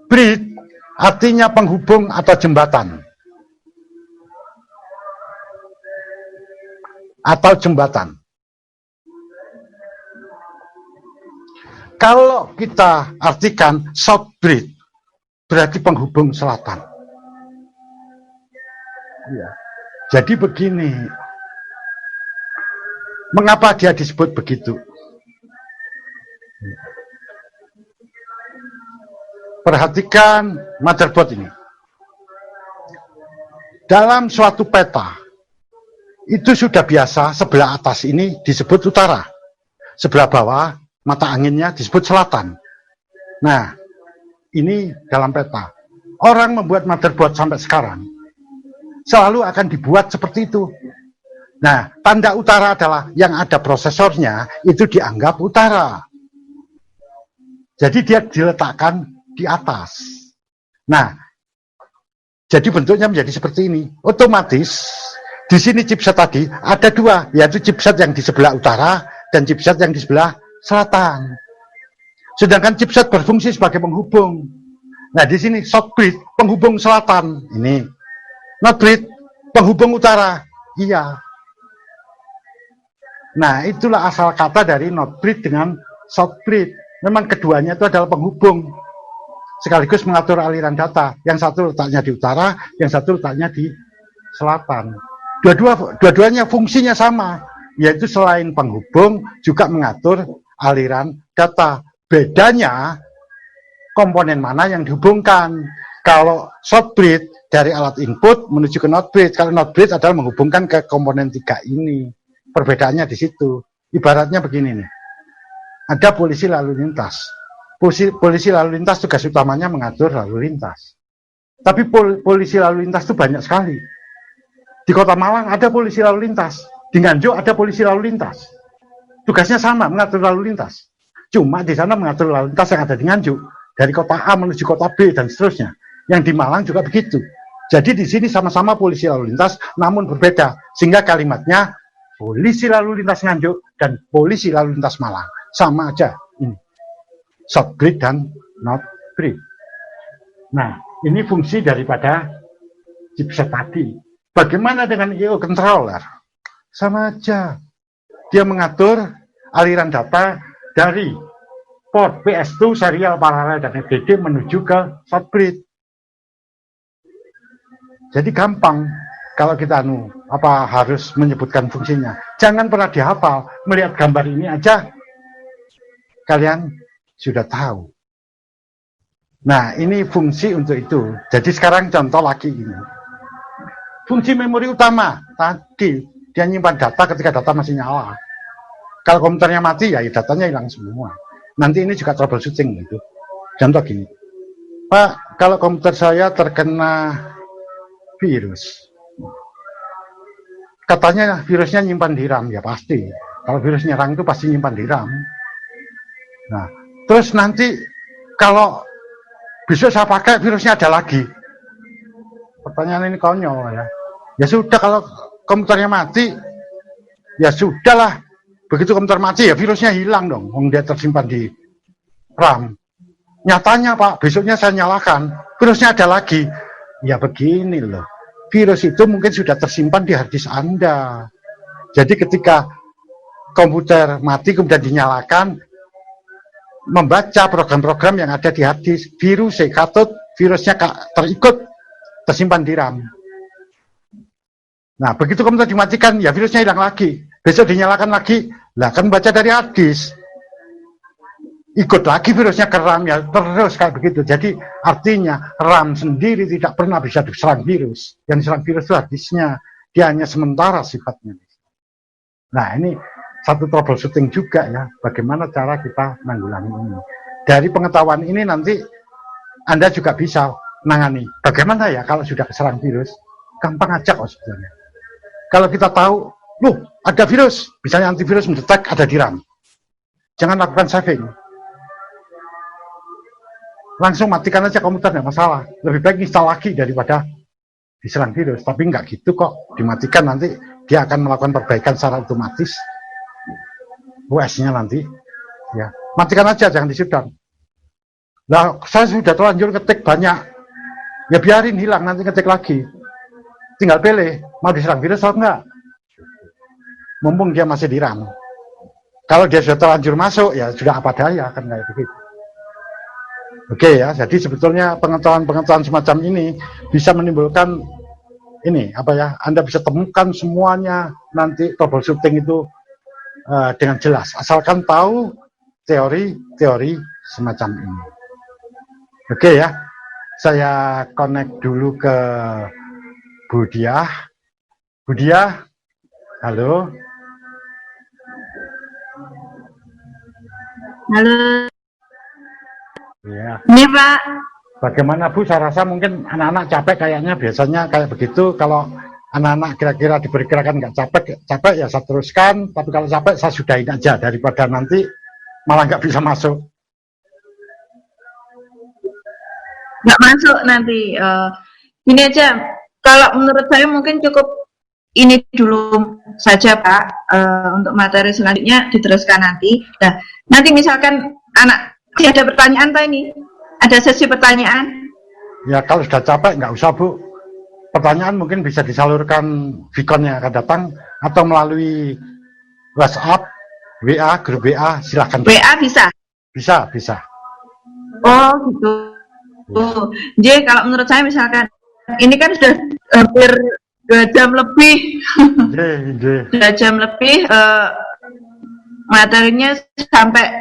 Speaker 1: bridge artinya penghubung atau jembatan. Atau jembatan. Kalau kita artikan south bridge, berarti penghubung selatan. Ya. Jadi begini, mengapa dia disebut begitu? Perhatikan motherboard ini. Dalam suatu peta, itu sudah biasa sebelah atas ini disebut utara. Sebelah bawah, mata anginnya disebut selatan. Nah, ini dalam peta. Orang membuat motherboard sampai sekarang, selalu akan dibuat seperti itu. Nah, tanda utara adalah yang ada prosesornya, itu dianggap utara. Jadi dia diletakkan di atas. Nah, jadi bentuknya menjadi seperti ini. Otomatis, di sini chipset tadi ada dua, yaitu chipset yang di sebelah utara dan chipset yang di sebelah selatan. Sedangkan chipset berfungsi sebagai penghubung. Nah, di sini short bridge, penghubung selatan. Ini. Not bridge, penghubung utara. Iya. Nah, itulah asal kata dari not bridge dengan short bridge. Memang keduanya itu adalah penghubung. Sekaligus mengatur aliran data. Yang satu letaknya di utara, yang satu letaknya di selatan. Dua-duanya fungsinya sama, yaitu selain penghubung juga mengatur aliran data. Bedanya komponen mana yang dihubungkan. Kalau short bridge dari alat input menuju ke not bridge, kalau not bridge adalah menghubungkan ke komponen 3 ini. Perbedaannya di situ. Ibaratnya begini nih. Ada polisi lalu lintas. Polisi lalu lintas tugas utamanya mengatur lalu lintas. Tapi polisi lalu lintas itu banyak sekali. Di Kota Malang ada polisi lalu lintas. Di Nganjuk ada polisi lalu lintas. Tugasnya sama, mengatur lalu lintas. Cuma di sana mengatur lalu lintas yang ada di Nganjuk. Dari kota A menuju kota B dan seterusnya. Yang di Malang juga begitu. Jadi di sini sama-sama polisi lalu lintas, namun berbeda. Sehingga kalimatnya polisi lalu lintas Nganjuk dan polisi lalu lintas Malang. Sama aja ini. Short bridge dan not bridge. Nah, ini fungsi daripada chipset tadi. Bagaimana dengan I/O controller? Sama aja. Dia mengatur aliran data dari port PS2, serial, paralel, dan FDD menuju ke short bridge. Jadi gampang kalau kita harus menyebutkan fungsinya. Jangan pernah dihafal. Melihat gambar ini aja kalian sudah tahu. Nah, ini fungsi untuk itu. Jadi sekarang contoh lagi ini. Fungsi memori utama tadi dia nyimpan data ketika data masih nyala. Kalau komputernya mati ya datanya hilang semua. Nanti ini juga troubleshooting gitu. Contoh gini. Pak, kalau komputer saya terkena virus. Katanya virusnya nyimpan di RAM, ya pasti. Kalau virus nyerang itu pasti nyimpan di RAM. Nah, terus nanti kalau besok saya pakai virusnya ada lagi. Pertanyaan ini konyol ya. Ya sudah, kalau komputernya mati, ya sudahlah. Begitu komputer mati ya virusnya hilang dong. Dia tersimpan di RAM. Nyatanya Pak, besoknya saya nyalakan, virusnya ada lagi. Ya begini loh, virus itu mungkin sudah tersimpan di hard disk Anda. Jadi ketika komputer mati kemudian dinyalakan, membaca program-program yang ada di hard disk, virusnya terikut tersimpan di RAM. Nah, begitu komputer dimatikan, ya virusnya hilang lagi. Besok dinyalakan lagi, lah kan baca dari hard disk. Ikut lagi virusnya ke RAM, ya terus kayak begitu. Jadi artinya RAM sendiri tidak pernah bisa diserang virus. Yang diserang virus itu hard disknya. Dia hanya sementara sifatnya. Nah, ini satu troubleshooting juga ya, bagaimana cara kita menanggulangi ini. Dari pengetahuan ini nanti Anda juga bisa menangani. Bagaimana ya kalau sudah keserang virus? Gampang aja kok sebenarnya. Kalau kita tahu, loh ada virus, misalnya antivirus mendetek ada di RAM. Jangan lakukan saving. Langsung matikan aja komputer, nggak masalah. Lebih baik install lagi daripada diserang virus. Tapi nggak gitu kok, dimatikan nanti dia akan melakukan perbaikan secara otomatis. OS-nya nanti, ya matikan aja, jangan di-shutdown. Nah, saya sudah terlanjur ketik banyak, ya biarin hilang, nanti ketik lagi. Tinggal pilih, mau diserang virus atau enggak. Mumpung dia masih di RAM. Kalau dia sudah terlanjur masuk, ya sudah apa daya, kan kayak begitu. Oke ya, jadi sebetulnya pengetahuan-pengetahuan semacam ini bisa menimbulkan ini apa ya? Anda bisa temukan semuanya nanti troubleshooting itu dengan jelas, asalkan tahu teori-teori semacam ini. Oke ya, saya connect dulu ke Budia. Budia, halo.
Speaker 2: Halo.
Speaker 1: Ya.
Speaker 2: Ini Pak.
Speaker 1: Bagaimana Bu? Saya rasa mungkin anak-anak capek kayaknya biasanya kayak begitu. Kalau anak-anak kira-kira diperkirakan nggak capek ya saya teruskan. Tapi kalau capek saya sudahin aja daripada nanti malah nggak bisa masuk.
Speaker 2: Nggak masuk nanti. Ini aja. Kalau menurut saya mungkin cukup ini dulu saja Pak. Untuk materi selanjutnya diteruskan nanti. Nah, nanti misalkan anak ada pertanyaan Pak ini? Ada sesi pertanyaan?
Speaker 1: Ya kalau sudah capek nggak usah Bu. Pertanyaan mungkin bisa disalurkan Vicon-nya akan datang atau melalui WhatsApp, WA, grup WA, silahkan.
Speaker 2: WA bisa?
Speaker 1: Bisa.
Speaker 2: Oh gitu. Jadi kalau menurut saya misalkan ini kan sudah hampir 2 jam lebih. 2 jam lebih materinya sampai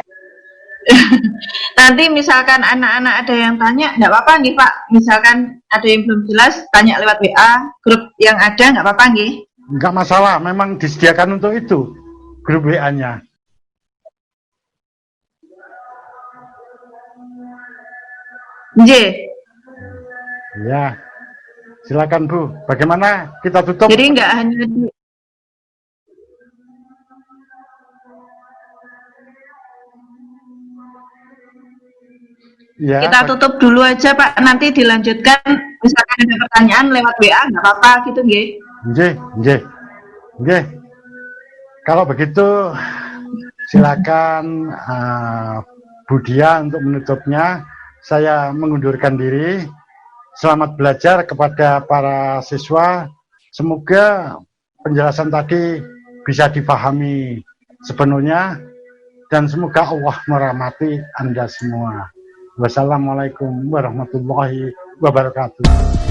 Speaker 2: nanti misalkan anak-anak ada yang tanya, nggak apa-apa nih Pak. Misalkan ada yang belum jelas, tanya lewat WA, grup yang ada nggak apa-apa nih?
Speaker 1: Nggak masalah, memang disediakan untuk itu, grup WA-nya. Ya, silakan Bu. Bagaimana kita tutup?
Speaker 2: Jadi nggak hanya di
Speaker 1: ya,
Speaker 2: kita tutup dulu aja Pak, nanti dilanjutkan misalkan ada pertanyaan lewat WA nggak apa-apa gitu nggih.
Speaker 1: Nggih. Kalau begitu silakan Budia untuk menutupnya. Saya mengundurkan diri. Selamat belajar kepada para siswa. Semoga penjelasan tadi bisa dipahami sepenuhnya dan semoga Allah merahmati Anda semua. Wassalamualaikum warahmatullahi wabarakatuh.